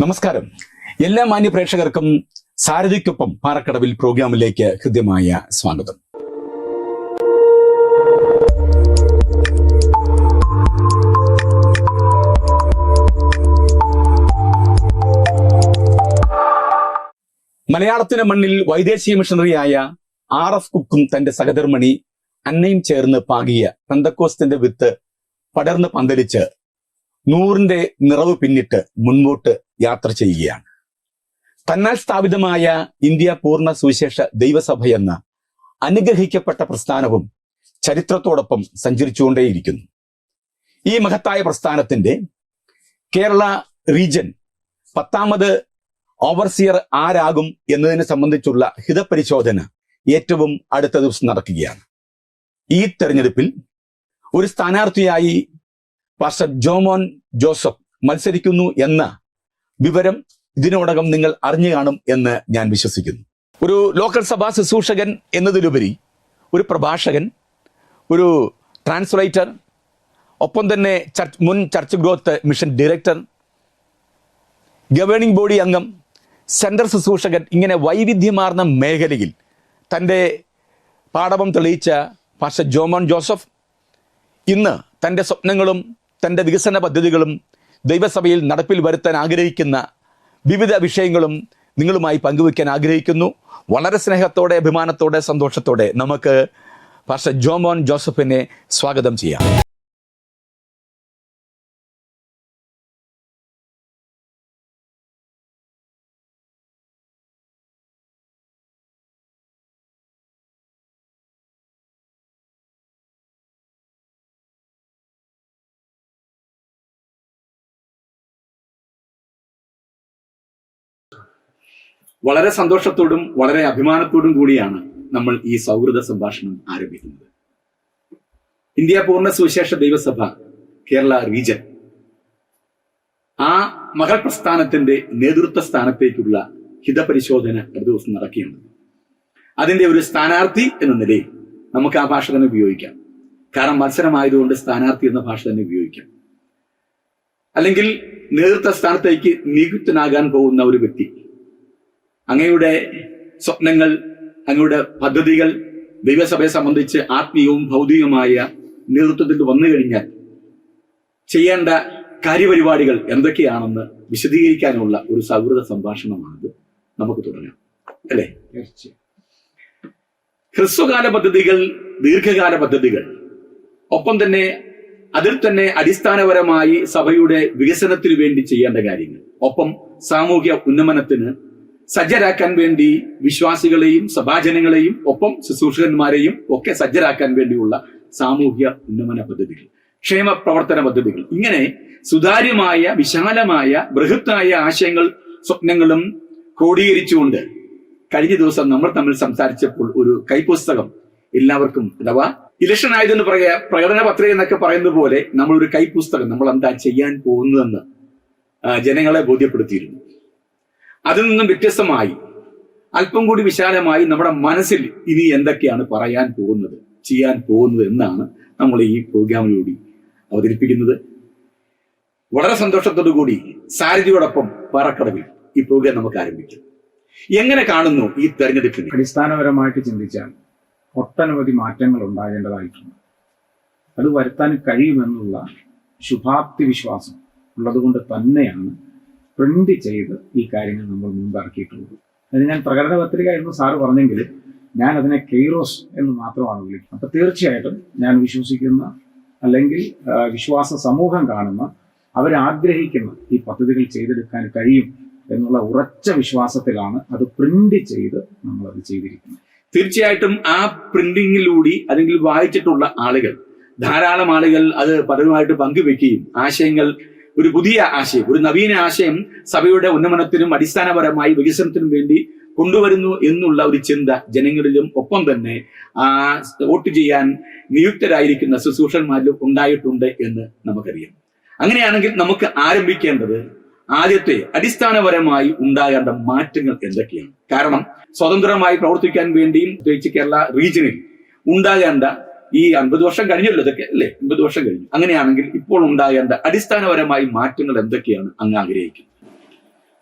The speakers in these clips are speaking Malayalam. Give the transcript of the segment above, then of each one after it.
നമസ്കാരം. എല്ലാ മാന്യ പ്രേക്ഷകർക്കും സാരഥിക്കൊപ്പം പാറക്കടവിൽ പ്രോഗ്രാമിലേക്ക് ഹൃദ്യമായ സ്വാഗതം. മലയാളത്തിന്റെ മണ്ണിൽ വൈദേശിക മിഷണറിയായ RF കുക്കും തന്റെ സഹധർമ്മിണി അന്നയും ചേർന്ന് പാകിയ പെന്തക്കോസ്തിന്റെ വിത്ത് പടർന്ന് പന്തലിച്ച് 100ന്റെ നിറവ് പിന്നിട്ട് മുൻപോട്ട് യാത്ര ചെയ്യുകയാണ്. തന്നാൽ സ്ഥാപിതമായ ഇന്ത്യ പൂർണ്ണ സുവിശേഷ ദൈവസഭ എന്ന അനുഗ്രഹിക്കപ്പെട്ട പ്രസ്ഥാനവും ചരിത്രത്തോടൊപ്പം സഞ്ചരിച്ചുകൊണ്ടേയിരിക്കുന്നു. ഈ മഹത്തായ പ്രസ്ഥാനത്തിന്റെ കേരള റീജൻ 10ാമത് ഓവർസിയർ ആരാകും എന്നതിനെ സംബന്ധിച്ചുള്ള ഹിതപരിശോധന ഏറ്റവും അടുത്ത ദിവസം നടക്കുകയാണ്. ഈ തെരഞ്ഞെടുപ്പിൽ ഒരു സ്ഥാനാർത്ഥിയായി പാസ്റ്റർ ജോമോൻ ജോസഫ് മത്സരിക്കുന്നു എന്ന വിവരം ഇതിനോടകം നിങ്ങൾ അറിഞ്ഞു കാണും എന്ന് ഞാൻ വിശ്വസിക്കുന്നു. ഒരു ലോക്കൽ സഭാ ശുശ്രൂഷകൻ എന്നതിലുപരി ഒരു പ്രഭാഷകൻ, ഒരു ട്രാൻസ്ലേറ്റർ, ഒപ്പം തന്നെ മുൻ church growth mission director, governing body അംഗം, സെൻട്രൽ ശുശ്രൂഷകൻ, ഇങ്ങനെ വൈവിധ്യമാർന്ന മേഖലയിൽ തൻ്റെ പാടവം തെളിയിച്ച പാസ്റ്റർ ജോമോൻ ജോസഫ് ഇന്ന് തൻ്റെ സ്വപ്നങ്ങളും തൻ്റെ വികസന പദ്ധതികളും ദൈവസഭയിൽ നടപ്പിൽ വരുത്താൻ ആഗ്രഹിക്കുന്ന വിവിധ വിഷയങ്ങളും നിങ്ങളുമായി പങ്കുവയ്ക്കാൻ ആഗ്രഹിക്കുന്നു. വളരെ സ്നേഹത്തോടെ, അഭിമാനത്തോടെ, സന്തോഷത്തോടെ നമുക്ക് പാസ്റ്റർ ജോമോൻ ജോസഫിനെ സ്വാഗതം ചെയ്യാം. വളരെ സന്തോഷത്തോടും വളരെ അഭിമാനത്തോടും കൂടിയാണ് നമ്മൾ ഈ സൗഹൃദ സംഭാഷണം ആരംഭിക്കുന്നത്. ഇന്ത്യ പൂർണ്ണ സുവിശേഷ ദൈവസഭ കേരള റീജൻ ആ മകൾ പ്രസ്ഥാനത്തിന്റെ നേതൃത്വ സ്ഥാനത്തേക്കുള്ള ഹിതപരിശോധന ഒരു ദിവസം നടക്കുകയാണ്. അതിന്റെ ഒരു സ്ഥാനാർത്ഥി എന്ന നിലയിൽ നമുക്ക് ആ ഭാഷ തന്നെ ഉപയോഗിക്കാം. കാരണം മത്സരമായതുകൊണ്ട് സ്ഥാനാർത്ഥി എന്ന ഭാഷ തന്നെ ഉപയോഗിക്കാം. അല്ലെങ്കിൽ നേതൃത്വ സ്ഥാനത്തേക്ക് നിയുക്തനാകാൻ പോകുന്ന ഒരു വ്യക്തി, അങ്ങയുടെ സ്വപ്നങ്ങൾ, അങ്ങയുടെ പദ്ധതികൾ ദൈവസഭയെ സംബന്ധിച്ച് ആത്മീയവും ഭൗതികവുമായ നേതൃത്വത്തിൽ വന്നു കഴിഞ്ഞാൽ ചെയ്യേണ്ട കാര്യപരിപാടികൾ എന്തൊക്കെയാണെന്ന് വിശദീകരിക്കാനുള്ള ഒരു സൗഹൃദ സംഭാഷണമാണിത്. നമുക്ക് തുടങ്ങാം, അല്ലേ? ഹ്രസ്വകാല പദ്ധതികൾ, ദീർഘകാല പദ്ധതികൾ, ഒപ്പം തന്നെ അതിൽ തന്നെ അടിസ്ഥാനപരമായി സഭയുടെ വികസനത്തിന് വേണ്ടി ചെയ്യേണ്ട കാര്യങ്ങൾ, ഒപ്പം സാമൂഹ്യ ഉന്നമനത്തിന് സജ്ജരാക്കാൻ വേണ്ടി വിശ്വാസികളെയും സഭാജനങ്ങളെയും ഒപ്പം ശുശ്രൂഷകന്മാരെയും ഒക്കെ സജ്ജരാക്കാൻ വേണ്ടിയുള്ള സാമൂഹ്യ ഉന്നമന പദ്ധതികൾ, ക്ഷേമ പ്രവർത്തന പദ്ധതികൾ, ഇങ്ങനെ സുതാര്യമായ വിശാലമായ ബൃഹത്തായ ആശയങ്ങൾ സ്വപ്നങ്ങളും ക്രോഡീകരിച്ചുകൊണ്ട് കഴിഞ്ഞ ദിവസം നമ്മൾ തമ്മിൽ സംസാരിച്ചപ്പോൾ ഒരു കൈപ്പുസ്തകം എല്ലാവർക്കും, അഥവാ ഇലക്ഷൻ ആയതെന്ന് പറയാ, പ്രകടന പത്രിക എന്നൊക്കെ പറയുന്ന പോലെ നമ്മൾ ഒരു കൈപ്പുസ്തകം നമ്മൾ എന്താ ചെയ്യാൻ പോകുന്നതെന്ന് ജനങ്ങളെ ബോധ്യപ്പെടുത്തിയിരുന്നു. അതിൽ നിന്നും വ്യത്യസ്തമായി അല്പം കൂടി വിശാലമായി നമ്മുടെ മനസ്സിൽ ഇനി എന്തൊക്കെയാണ് പറയാൻ പോകുന്നത്, ചെയ്യാൻ പോകുന്നത് എന്നാണ് നമ്മൾ ഈ പ്രോഗ്രാമിലൂടെ അവതരിപ്പിക്കുന്നത്. വളരെ സന്തോഷത്തോടു കൂടി സാരഥിയോടൊപ്പം പാറക്കടവിൽ ഈ പ്രോഗ്രാം നമുക്ക് ആരംഭിക്കാം. എങ്ങനെ കാണുന്നു ഈ തെരഞ്ഞെടുപ്പിനെ? അടിസ്ഥാനപരമായിട്ട് ചിന്തിച്ചാൽ ഒട്ടനവധി മാറ്റങ്ങൾ ഉണ്ടാകേണ്ടതായിട്ടുണ്ട്. അത് വരുത്താൻ കഴിയുമെന്നുള്ള ശുഭാപ്തി വിശ്വാസം ഉള്ളതുകൊണ്ട് തന്നെയാണ് പ്രിന്റ് ചെയ്ത് ഈ കാര്യങ്ങൾ നമ്മൾ മുമ്പ് ഇറക്കിയിട്ടുള്ളത്. അത് ഞാൻ പ്രകടന പത്രിക എന്ന് സാറ് പറഞ്ഞെങ്കിൽ ഞാൻ അതിനെ കെയ്റോസ് എന്ന് മാത്രമാണ് വിളിക്കുന്നത്. അപ്പൊ തീർച്ചയായിട്ടും ഞാൻ വിശ്വസിക്കുന്ന, അല്ലെങ്കിൽ വിശ്വാസ സമൂഹം കാണുന്ന, അവരാഗ്രഹിക്കുന്ന ഈ പദ്ധതികൾ ചെയ്തെടുക്കാൻ കഴിയും എന്നുള്ള ഉറച്ച വിശ്വാസത്തിലാണ് അത് പ്രിന്റ് ചെയ്ത് നമ്മൾ അത് ചെയ്തിരിക്കുന്നത്. തീർച്ചയായിട്ടും ആ പ്രിന്റിങ്ങിലൂടെ അല്ലെങ്കിൽ വായിച്ചിട്ടുള്ള ആളുകൾ, ധാരാളം ആളുകൾ അത് പലരുമായിട്ട് പങ്കുവെക്കുകയും ആശയങ്ങൾ, ഒരു പുതിയ ആശയം, ഒരു നവീന ആശയം സഭയുടെ ഉന്നമനത്തിനും അടിസ്ഥാനപരമായി വികസനത്തിനും വേണ്ടി കൊണ്ടുവരുന്നു എന്നുള്ള ഒരു ചിന്ത ജനങ്ങളിലും ഒപ്പം തന്നെ വോട്ട് ചെയ്യാൻ നിയുക്തരായിരിക്കുന്ന ശുശ്രൂഷന്മാരിലും ഉണ്ടായിട്ടുണ്ട് എന്ന് നമുക്കറിയാം. അങ്ങനെയാണെങ്കിൽ നമുക്ക് ആരംഭിക്കേണ്ടത് ആദ്യത്തെ അടിസ്ഥാനപരമായി ഉണ്ടാകേണ്ട മാറ്റങ്ങൾ എന്തൊക്കെയാണ്? കാരണം സ്വതന്ത്രമായി പ്രവർത്തിക്കാൻ വേണ്ടിയും പ്രത്യേകിച്ച് കേരള റീജിയനിൽ ഉണ്ടാകേണ്ട ഈ 50 വർഷം കഴിഞ്ഞല്ലോ, ഇതൊക്കെ അല്ലേ, 50 വർഷം കഴിഞ്ഞു. അങ്ങനെയാണെങ്കിൽ ഇപ്പോൾ ഉണ്ടാകേണ്ട അടിസ്ഥാനപരമായി മാറ്റങ്ങൾ എന്തൊക്കെയാണ് അങ്ങ് ആഗ്രഹിക്കുന്നത്?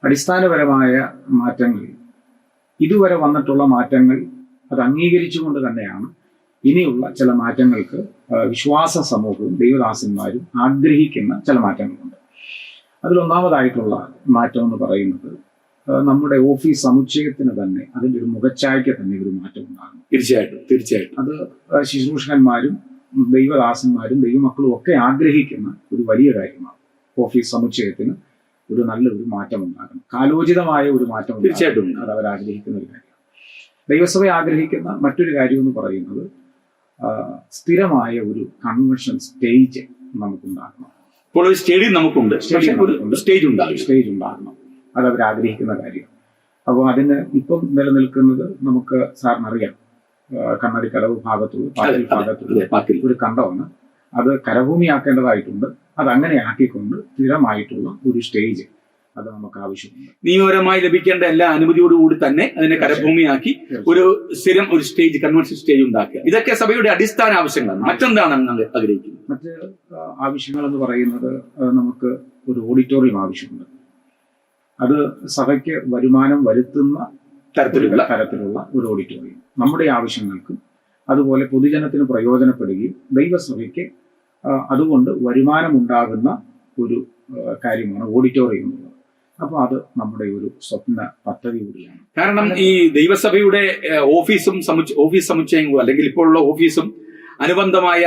അടിസ്ഥാനപരമായ മാറ്റങ്ങൾ, ഇതുവരെ വന്നിട്ടുള്ള മാറ്റങ്ങൾ അത് അംഗീകരിച്ചുകൊണ്ട് തന്നെയാണ് ഇനിയുള്ള ചില മാറ്റങ്ങൾക്ക് വിശ്വാസ സമൂഹവും ദൈവദാസന്മാരും ആഗ്രഹിക്കുന്ന ചില മാറ്റങ്ങളുണ്ട്. അതിലൊന്നാമതായിട്ടുള്ള മാറ്റം എന്ന് പറയുന്നത് നമ്മുടെ ഓഫീസ് സമുച്ചയത്തിന് തന്നെ അതിൻ്റെ ഒരു മുഖച്ഛായയ്ക്ക് തന്നെ ഒരു മാറ്റം ഉണ്ടാകും. തീർച്ചയായിട്ടും അത് ശുശ്രൂഷകന്മാരും ദൈവദാസന്മാരും ദൈവമക്കളും ഒക്കെ ആഗ്രഹിക്കുന്ന ഒരു വലിയ കാര്യമാണ്. ഓഫീസ് സമുച്ചയത്തിന് ഒരു നല്ലൊരു മാറ്റം ഉണ്ടാകണം, കാലോചിതമായ ഒരു മാറ്റം. തീർച്ചയായിട്ടും അത് അവർ ആഗ്രഹിക്കുന്ന ഒരു കാര്യമാണ്. ദൈവസഭ ആഗ്രഹിക്കുന്ന മറ്റൊരു കാര്യം എന്ന് പറയുന്നത് സ്ഥിരമായ ഒരു കൺവെൻഷൻ സ്റ്റേജ് നമുക്കുണ്ടാകണം. ഇപ്പോൾ ഒരു സ്റ്റേഡിയം നമുക്കുണ്ട്, സ്റ്റേജ് ഉണ്ടാകണം. അത് അവർ ആഗ്രഹിക്കുന്ന കാര്യം. അപ്പോൾ അതിന് ഇപ്പം നിലനിൽക്കുന്നത് നമുക്ക് സാറിനറിയാം, കണ്ണടിക്കടവ് ഭാഗത്തുള്ള ഒരു കണ്ടമാണ്. അത് കരഭൂമിയാക്കേണ്ടതായിട്ടുണ്ട്. അത് അങ്ങനെ ആക്കിക്കൊണ്ട് സ്ഥിരമായിട്ടുള്ള ഒരു സ്റ്റേജ് അത് നമുക്ക് ആവശ്യമുണ്ട്. നിയമപരമായി ലഭിക്കേണ്ട എല്ലാ അനുമതിയോടുകൂടി തന്നെ അതിനെ കരഭൂമിയാക്കി ഒരു സ്ഥിരം ഒരു സ്റ്റേജ്, കൺവെൻഷൻ സ്റ്റേജ് ഉണ്ടാക്കുക. ഇതൊക്കെ സഭയുടെ അടിസ്ഥാന ആവശ്യങ്ങളാണ്. മറ്റെന്താണ് ആഗ്രഹിക്കുന്നത്? മറ്റ് ആവശ്യങ്ങൾ എന്ന് പറയുന്നത് നമുക്ക് ഒരു ഓഡിറ്റോറിയം ആവശ്യമുണ്ട്. അത് സഭയ്ക്ക് വരുമാനം വരുത്തുന്ന തരത്തിലുള്ള ഒരു ഓഡിറ്റോറിയം നമ്മുടെ ആവശ്യങ്ങൾക്കും അതുപോലെ പൊതുജനത്തിന് പ്രയോജനപ്പെടുകയും ദൈവസഭയ്ക്ക് അതുകൊണ്ട് വരുമാനമുണ്ടാകുന്ന ഒരു കാര്യമാണ് ഓഡിറ്റോറിയം എന്നുള്ളത്. അപ്പോൾ അത് നമ്മുടെ ഒരു സ്വപ്ന പദ്ധതി കൂടിയാണ്. കാരണം ഈ ദൈവസഭയുടെ ഓഫീസ് സമുച്ചയങ്ങളും അല്ലെങ്കിൽ ഇപ്പോഴുള്ള ഓഫീസും അനുബന്ധമായ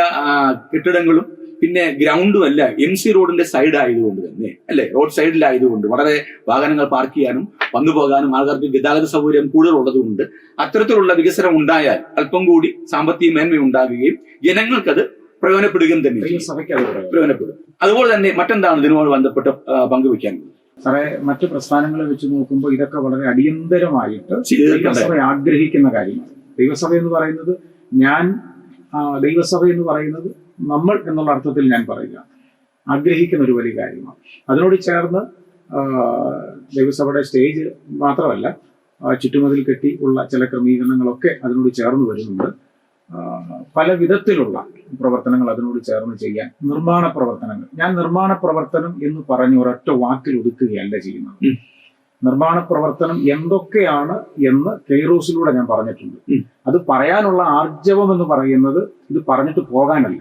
കെട്ടിടങ്ങളും പിന്നെ ഗ്രൗണ്ടും അല്ല MC റോഡിന്റെ സൈഡ് ആയതുകൊണ്ട് തന്നെ അല്ലെ, റോഡ് സൈഡിലായതുകൊണ്ട് വളരെ വാഹനങ്ങൾ പാർക്ക് ചെയ്യാനും വന്നു പോകാനും ആൾക്കാർക്ക് ഗതാഗത സൗകര്യം കൂടുതലുള്ളതുകൊണ്ട് അത്തരത്തിലുള്ള വികസനം ഉണ്ടായാൽ അല്പം കൂടി സാമ്പത്തിക മേന്മ ഉണ്ടാകുകയും ജനങ്ങൾക്കത് പ്രയോജനപ്പെടുകയും തന്നെ പ്രയോജനപ്പെടും. അതുപോലെ തന്നെ മറ്റെന്താണ് ഇതിനോട് ബന്ധപ്പെട്ട് പങ്കുവെക്കാനുള്ളത്? സാറേ, മറ്റു പ്രസ്ഥാനങ്ങളെ വെച്ച് നോക്കുമ്പോൾ ഇതൊക്കെ വളരെ അടിയന്തരമായിട്ട് ദൈവസഭ ആഗ്രഹിക്കുന്ന കാര്യമാണ്. ദൈവസഭ എന്ന് പറയുന്നത് ദൈവസഭ എന്ന് പറയുന്നത് നമ്മൾ എന്നുള്ള അർത്ഥത്തിൽ ഞാൻ പറയുക, ആഗ്രഹിക്കുന്ന ഒരു വലിയ കാര്യമാണ്. അതിനോട് ചേർന്ന് ദൈവസഭയുടെ സ്റ്റേജ് മാത്രമല്ല, ചുറ്റുമതിൽ കെട്ടി ഉള്ള ചില ക്രമീകരണങ്ങളൊക്കെ അതിനോട് ചേർന്ന് വരുന്നുണ്ട്. പല വിധത്തിലുള്ള പ്രവർത്തനങ്ങൾ അതിനോട് ചേർന്ന് ചെയ്യാൻ, നിർമ്മാണ പ്രവർത്തനങ്ങൾ. ഞാൻ നിർമ്മാണ പ്രവർത്തനം എന്ന് പറഞ്ഞ് ഒരൊറ്റ വാക്കിൽ ഒതുക്കുകയല്ല ചെയ്യുന്നത്. നിർമ്മാണ പ്രവർത്തനം എന്തൊക്കെയാണ് എന്ന് കെയ്റോസിലൂടെ ഞാൻ പറഞ്ഞിട്ടുണ്ട്. അത് പറയാനുള്ള ആർജവം എന്ന് പറയുന്നത് ഇത് പറഞ്ഞിട്ട് പോകാനല്ല,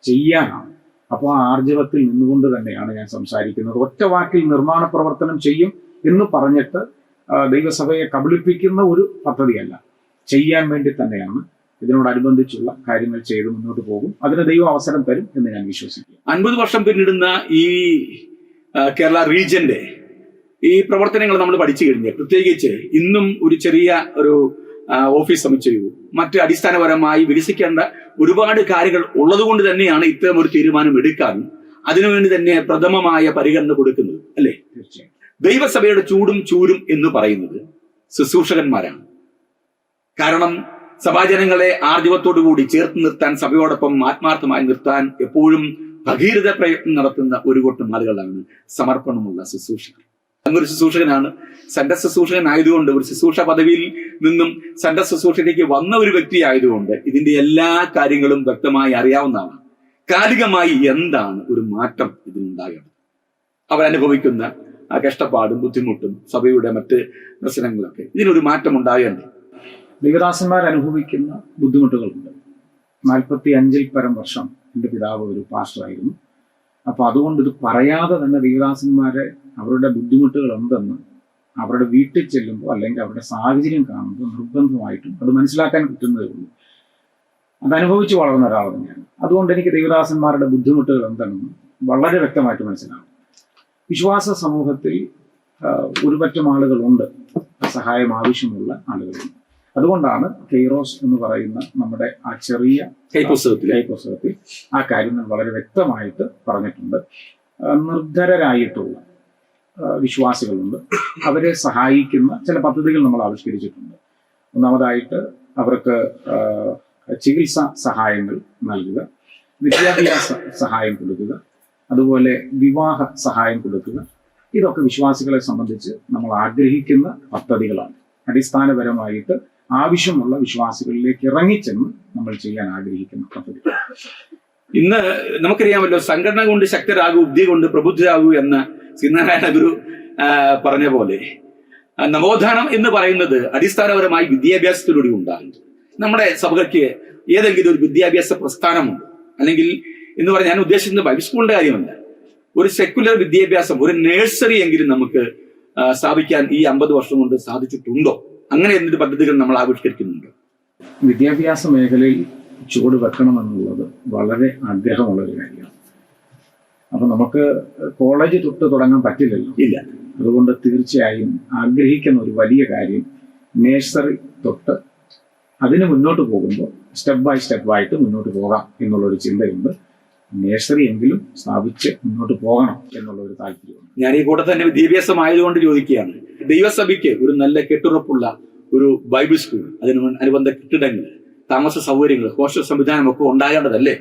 ചെയ്യാനാണ്. അപ്പോൾ ആ ആർജവത്തിൽ നിന്നുകൊണ്ട് തന്നെയാണ് ഞാൻ സംസാരിക്കുന്നത്. ഒറ്റ വാക്കിൽ നിർമ്മാണ പ്രവർത്തനം ചെയ്യും എന്ന് പറഞ്ഞിട്ട് ദൈവസഭയെ കബളിപ്പിക്കുന്ന ഒരു പദ്ധതിയല്ല, ചെയ്യാൻ വേണ്ടി തന്നെയാണ് ഇതിനോടനുബന്ധിച്ചുള്ള കാര്യങ്ങൾ ചെയ്ത് മുന്നോട്ട് പോകും. അതിന് ദൈവം അവസരം തരും എന്ന് ഞാൻ വിശ്വസിക്കുന്നു. 50 വർഷം പിന്നിടുന്ന ഈ കേരള റീജിയന്റെ ഈ പ്രവർത്തനങ്ങൾ നമ്മൾ പഠിച്ചു കഴിഞ്ഞ്, പ്രത്യേകിച്ച് ഇന്നും ഒരു ചെറിയ ഒരു ഓഫീസ് സമുച്ചയവും മറ്റ് അടിസ്ഥാനപരമായി വികസിക്കേണ്ട ഒരുപാട് കാര്യങ്ങൾ ഉള്ളതുകൊണ്ട് തന്നെയാണ് ഇത്തരം ഒരു തീരുമാനം എടുക്കാനും അതിനുവേണ്ടി തന്നെ പ്രഥമമായ പരിഗണന കൊടുക്കുന്നത് അല്ലേ? തീർച്ചയായും. ദൈവസഭയുടെ ചൂടും ചൂരും എന്ന് പറയുന്നത് ശുശ്രൂഷകന്മാരാണ്. കാരണം സഭാജനങ്ങളെ ആർജവത്തോടുകൂടി ചേർത്ത് നിർത്താൻ, സഭയോടൊപ്പം ആത്മാർത്ഥമായി നിർത്താൻ എപ്പോഴും ഭഗീരഥ പ്രയത്നം നടത്തുന്ന ഒരു കൂട്ടം ആളുകളാണ് സമർപ്പണമുള്ള ശുശ്രൂഷകർ. അങ്ങൊരു ശുശ്രൂഷകനാണ്. സെന്റർ ശുശ്രൂഷകൻ ആയതുകൊണ്ട്, ഒരു ശുശ്രൂഷ പദവിയിൽ നിന്നും സെന്റർ ശുശ്രൂഷയിലേക്ക് വന്ന ഒരു വ്യക്തി ആയതുകൊണ്ട് ഇതിന്റെ എല്ലാ കാര്യങ്ങളും വ്യക്തമായി അറിയാവുന്നതാണ്. കാലികമായി എന്താണ് ഒരു മാറ്റം ഇതിനുണ്ടാകേണ്ടത്, അവരനുഭവിക്കുന്ന ആ കഷ്ടപ്പാടും ബുദ്ധിമുട്ടും സഭയുടെ മറ്റ് പ്രശ്നങ്ങളൊക്കെ ഇതിനൊരു മാറ്റം ഉണ്ടാകേണ്ടത്. ദൈവദാസന്മാർ അനുഭവിക്കുന്ന ബുദ്ധിമുട്ടുകളുണ്ട്. 45 പരം വർഷം എൻ്റെ പിതാവ് ഒരു പാസ്റ്ററായിരുന്നു. അപ്പൊ അതുകൊണ്ട് ഇത് പറയാതെ തന്നെ ദൈവദാസന്മാരെ അവരുടെ ബുദ്ധിമുട്ടുകൾ എന്തെന്ന് അവരുടെ വീട്ടിൽ ചെല്ലുമ്പോൾ അല്ലെങ്കിൽ അവരുടെ സാഹചര്യം കാണുമ്പോൾ നിർബന്ധമായിട്ടും അത് മനസ്സിലാക്കാൻ കിട്ടുന്നതേ ഉള്ളൂ. അതനുഭവിച്ച് വളർന്ന ഒരാൾ തന്നെയാണ്. അതുകൊണ്ട് എനിക്ക് ദൈവദാസന്മാരുടെ ബുദ്ധിമുട്ടുകൾ എന്താണെന്ന് വളരെ വ്യക്തമായിട്ട് മനസ്സിലാവും. വിശ്വാസ സമൂഹത്തിൽ ഒരുപറ്റം ആളുകളുണ്ട്, സഹായം ആവശ്യമുള്ള ആളുകളുണ്ട്. അതുകൊണ്ടാണ് കെയ്റോസ് എന്ന് പറയുന്ന നമ്മുടെ ആ ചെറിയ കൈപ്പുസ്തകത്തിൽ ആ കാര്യങ്ങൾ വളരെ വ്യക്തമായിട്ട് പറഞ്ഞിട്ടുണ്ട്. നിർധരരായിട്ടുള്ള വിശ്വാസികളുണ്ട്, അവരെ സഹായിക്കുന്ന ചില പദ്ധതികൾ നമ്മൾ ആവിഷ്കരിച്ചിട്ടുണ്ട്. ഒന്നാമതായിട്ട് അവർക്ക് ചികിത്സാ സഹായങ്ങൾ നൽകുക, വിദ്യാഭ്യാസ സഹായം കൊടുക്കുക, അതുപോലെ വിവാഹ സഹായം കൊടുക്കുക. ഇതൊക്കെ വിശ്വാസികളെ സംബന്ധിച്ച് നമ്മൾ ആഗ്രഹിക്കുന്ന പദ്ധതികളാണ്. അടിസ്ഥാനപരമായിട്ട് ആവശ്യമുള്ള വിശ്വാസികളിലേക്ക് ഇറങ്ങിച്ചെന്ന് നമ്മൾ ചെയ്യാൻ ആഗ്രഹിക്കുന്ന പദ്ധതി. ഇന്ന് നമുക്കറിയാമല്ലോ, സംഘടന കൊണ്ട് ശക്തരാകൂ, ബുദ്ധി കൊണ്ട് പ്രബുദ്ധരാകൂ എന്ന ശ്രീനാരായണ ഗുരു പറഞ്ഞ പോലെ നവോത്ഥാനം എന്ന് പറയുന്നത് അടിസ്ഥാനപരമായി വിദ്യാഭ്യാസത്തിലൂടെ ഉണ്ടാകുന്നത്. നമ്മുടെ സഭകൾക്ക് ഏതെങ്കിലും ഒരു വിദ്യാഭ്യാസ പ്രസ്ഥാനമുണ്ട്, അല്ലെങ്കിൽ എന്ന് പറഞ്ഞാൽ ഞാൻ ഉദ്ദേശിക്കുന്നത് ബൈബിൾ സ്കൂളിന്റെ കാര്യമല്ല, ഒരു സെക്കുലർ വിദ്യാഭ്യാസം, ഒരു നഴ്സറി എങ്കിലും നമുക്ക് സ്ഥാപിക്കാൻ ഈ 50 വർഷം കൊണ്ട് സാധിച്ചിട്ടുണ്ടോ? അങ്ങനെ എന്തൊരു പദ്ധതികൾ നമ്മൾ ആവിഷ്കരിക്കുന്നുണ്ടോ? വിദ്യാഭ്യാസ മേഖലയിൽ ചുവട് വെക്കണമെന്നുള്ളത് വളരെ ആഗ്രഹമുള്ള ഒരു കാര്യമാണ്. അപ്പൊ നമുക്ക് കോളേജ് തൊട്ട് തുടങ്ങാൻ പറ്റില്ലല്ലോ. ഇല്ല. അതുകൊണ്ട് തീർച്ചയായും ആഗ്രഹിക്കുന്ന ഒരു വലിയ കാര്യം നഴ്സറി തൊട്ട് അതിന് മുന്നോട്ട് പോകുമ്പോൾ സ്റ്റെപ്പ് ബൈ സ്റ്റെപ്പ് ആയിട്ട് മുന്നോട്ട് പോകാം എന്നുള്ളൊരു ചിന്തയുണ്ട്. നഴ്സറി എങ്കിലും സ്ഥാപിച്ച് മുന്നോട്ട് പോകണം എന്നുള്ള ഒരു താല്പര്യമുണ്ട്. ഞാൻ ഈ കൂടെ തന്നെ വിദ്യാഭ്യാസമായതുകൊണ്ട് ചോദിക്കുകയാണ്, ദൈവസഭയ്ക്ക് ഒരു നല്ല കെട്ടുറപ്പുള്ള ഒരു ബൈബിൾ സ്കൂൾ, അതിന് അനുബന്ധ കെട്ടിടങ്ങൾ, താമസ സൗകര്യങ്ങൾ, ഹോസ്റ്റൽ സംവിധാനം ഒക്കെ ഉണ്ടാകേണ്ടതല്ലേ?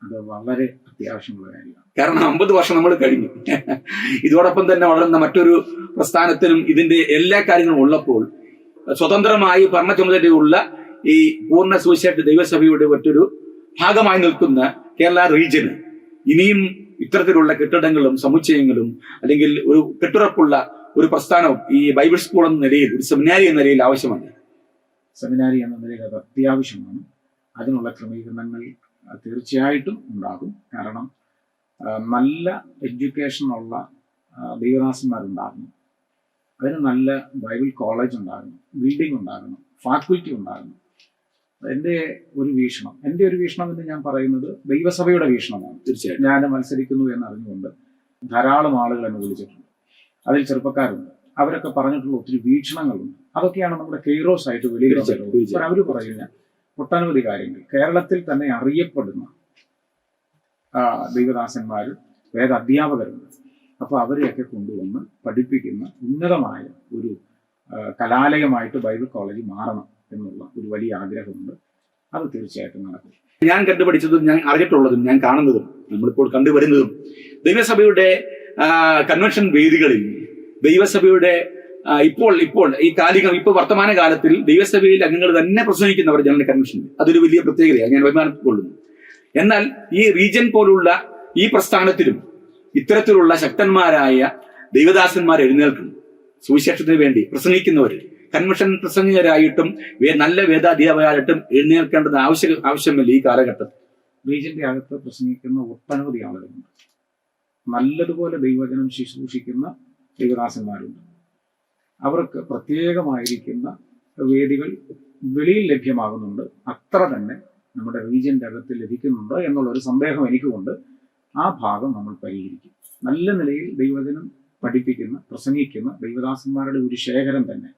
അത് വളരെ അത്യാവശ്യമുള്ള കാര്യമാണ്. കാരണം 50 വർഷം നമ്മൾ കഴിഞ്ഞു. ഇതോടൊപ്പം തന്നെ വളർന്ന മറ്റൊരു പ്രസ്ഥാനത്തിനും ഇതിന്റെ എല്ലാ കാര്യങ്ങളും ഉള്ളപ്പോൾ സ്വതന്ത്രമായി ഭരണ ചുമതലയുള്ള ഈ പൂർണ്ണ സുവിശേഷ ദൈവസഭയുടെ മറ്റൊരു ഭാഗമായി നിൽക്കുന്ന കേരള റീജിയന് ഇനിയും ഇത്തരത്തിലുള്ള കെട്ടിടങ്ങളും സമുച്ചയങ്ങളും അല്ലെങ്കിൽ ഒരു കെട്ടുറപ്പുള്ള ഒരു പ്രസ്ഥാനവും ഈ ബൈബിൾ സ്കൂൾ എന്ന നിലയിൽ, ഒരു സെമിനാരി എന്ന നിലയിൽ ആവശ്യമാണ്. സെമിനാരി എന്ന നിലയിൽ അത് അത്യാവശ്യമാണ്. അതിനുള്ള ക്രമീകരണങ്ങൾ തീർച്ചയായിട്ടും ഉണ്ടാകും. കാരണം നല്ല എഡ്യൂക്കേഷനുള്ള ദൈവദാസന്മാരുണ്ടാകണം, അതിന് നല്ല ബൈബിൾ കോളേജ് ഉണ്ടാകണം, ബിൽഡിംഗ് ഉണ്ടാകണം, ഫാക്കൽറ്റി ഉണ്ടാകണം. എൻ്റെ ഒരു വീക്ഷണം എന്ന് ഞാൻ പറയുന്നത് ദൈവസഭയുടെ വീക്ഷണമാണ്. തീർച്ചയായും ഞാൻ മത്സരിക്കുന്നു എന്നറിഞ്ഞുകൊണ്ട് ധാരാളം ആളുകൾ എന്നെ വിളിച്ചിട്ടുണ്ട്. അതിൽ ചെറുപ്പക്കാരുണ്ട്. അവരൊക്കെ പറഞ്ഞിട്ടുള്ള ഒത്തിരി വീക്ഷണങ്ങളുണ്ട്. അതൊക്കെയാണ് നമ്മുടെ കെയ്റോസ് ആയിട്ട് വിലയിരുത്തുന്നത്. അവർ പറയുന്ന ഒട്ടനവധി കാര്യങ്ങൾ കേരളത്തിൽ തന്നെ അറിയപ്പെടുന്ന ദൈവദാസന്മാരും വേദ അധ്യാപകരുണ്ട്. അപ്പോൾ അവരെയൊക്കെ കൊണ്ടുവന്ന് പഠിപ്പിക്കുന്ന ഉന്നതമായ ഒരു കലാലയമായിട്ട് ബൈബിൾ കോളേജ് മാറണം എന്നുള്ള ഒരു വലിയ ആഗ്രഹമുണ്ട്. അത് തീർച്ചയായിട്ടും നടക്കും. ഞാൻ കണ്ടുപിടിച്ചതും ഞാൻ അറിഞ്ഞിട്ടുള്ളതും ഞാൻ കാണുന്നതും നമ്മളിപ്പോൾ കണ്ടുവരുന്നതും ദൈവസഭയുടെ കൺവെൻഷൻ വേദികളിൽ ദൈവസഭയുടെ ഇപ്പോൾ ഇപ്പോൾ വർത്തമാന കാലത്തിൽ ദൈവസഭയിൽ അംഗങ്ങൾ തന്നെ പ്രസംഗിക്കുന്നവർ ജനറൽ കൺവെൻഷനിൽ, അതൊരു വലിയ പ്രത്യേകതയാണ്, ഞാൻ അഭിമാനക്കൊള്ളുന്നു. എന്നാൽ ഈ റീജിയൻ പോലുള്ള ഈ പ്രസ്ഥാനത്തിലും ഇത്തരത്തിലുള്ള ശക്തന്മാരായ ദൈവദാസന്മാർ എഴുന്നേൽക്കുന്നു. സുവിശേഷത്തിന് വേണ്ടി പ്രസംഗിക്കുന്നവർ കൺവെൻഷൻ പ്രസംഗകരായിട്ടും നല്ല വേദാധ്യാപകരായിട്ടും എഴുന്നേൽക്കേണ്ടത് ആവശ്യമില്ല ഈ കാലഘട്ടത്തിൽ. റീജിയന്റെ അകത്ത് പ്രസംഗിക്കുന്ന ഒട്ടനവധി ആളുകളുണ്ട്. നല്ലതുപോലെ ദൈവവചനം ശുശ്രൂഷിക്കുന്ന ദൈവദാസന്മാരുണ്ട്. അവർക്ക് പ്രത്യേകമായിരിക്കുന്ന വേദികൾ വെളിയിൽ ലഭ്യമാകുന്നുണ്ട്. അത്ര തന്നെ നമ്മുടെ റീജിയന്റെ അകത്ത് ലഭിക്കുന്നുണ്ട് എന്നുള്ളൊരു സന്ദേഹം എനിക്കുമുണ്ട്. ആ ഭാഗം നമ്മൾ പരിഹരിക്കും. നല്ല നിലയിൽ ദൈവവചനം പഠിപ്പിക്കുന്ന പ്രസംഗിക്കുന്ന ദൈവദാസന്മാരുടെ ഒരു ശേഖരം തന്നെ,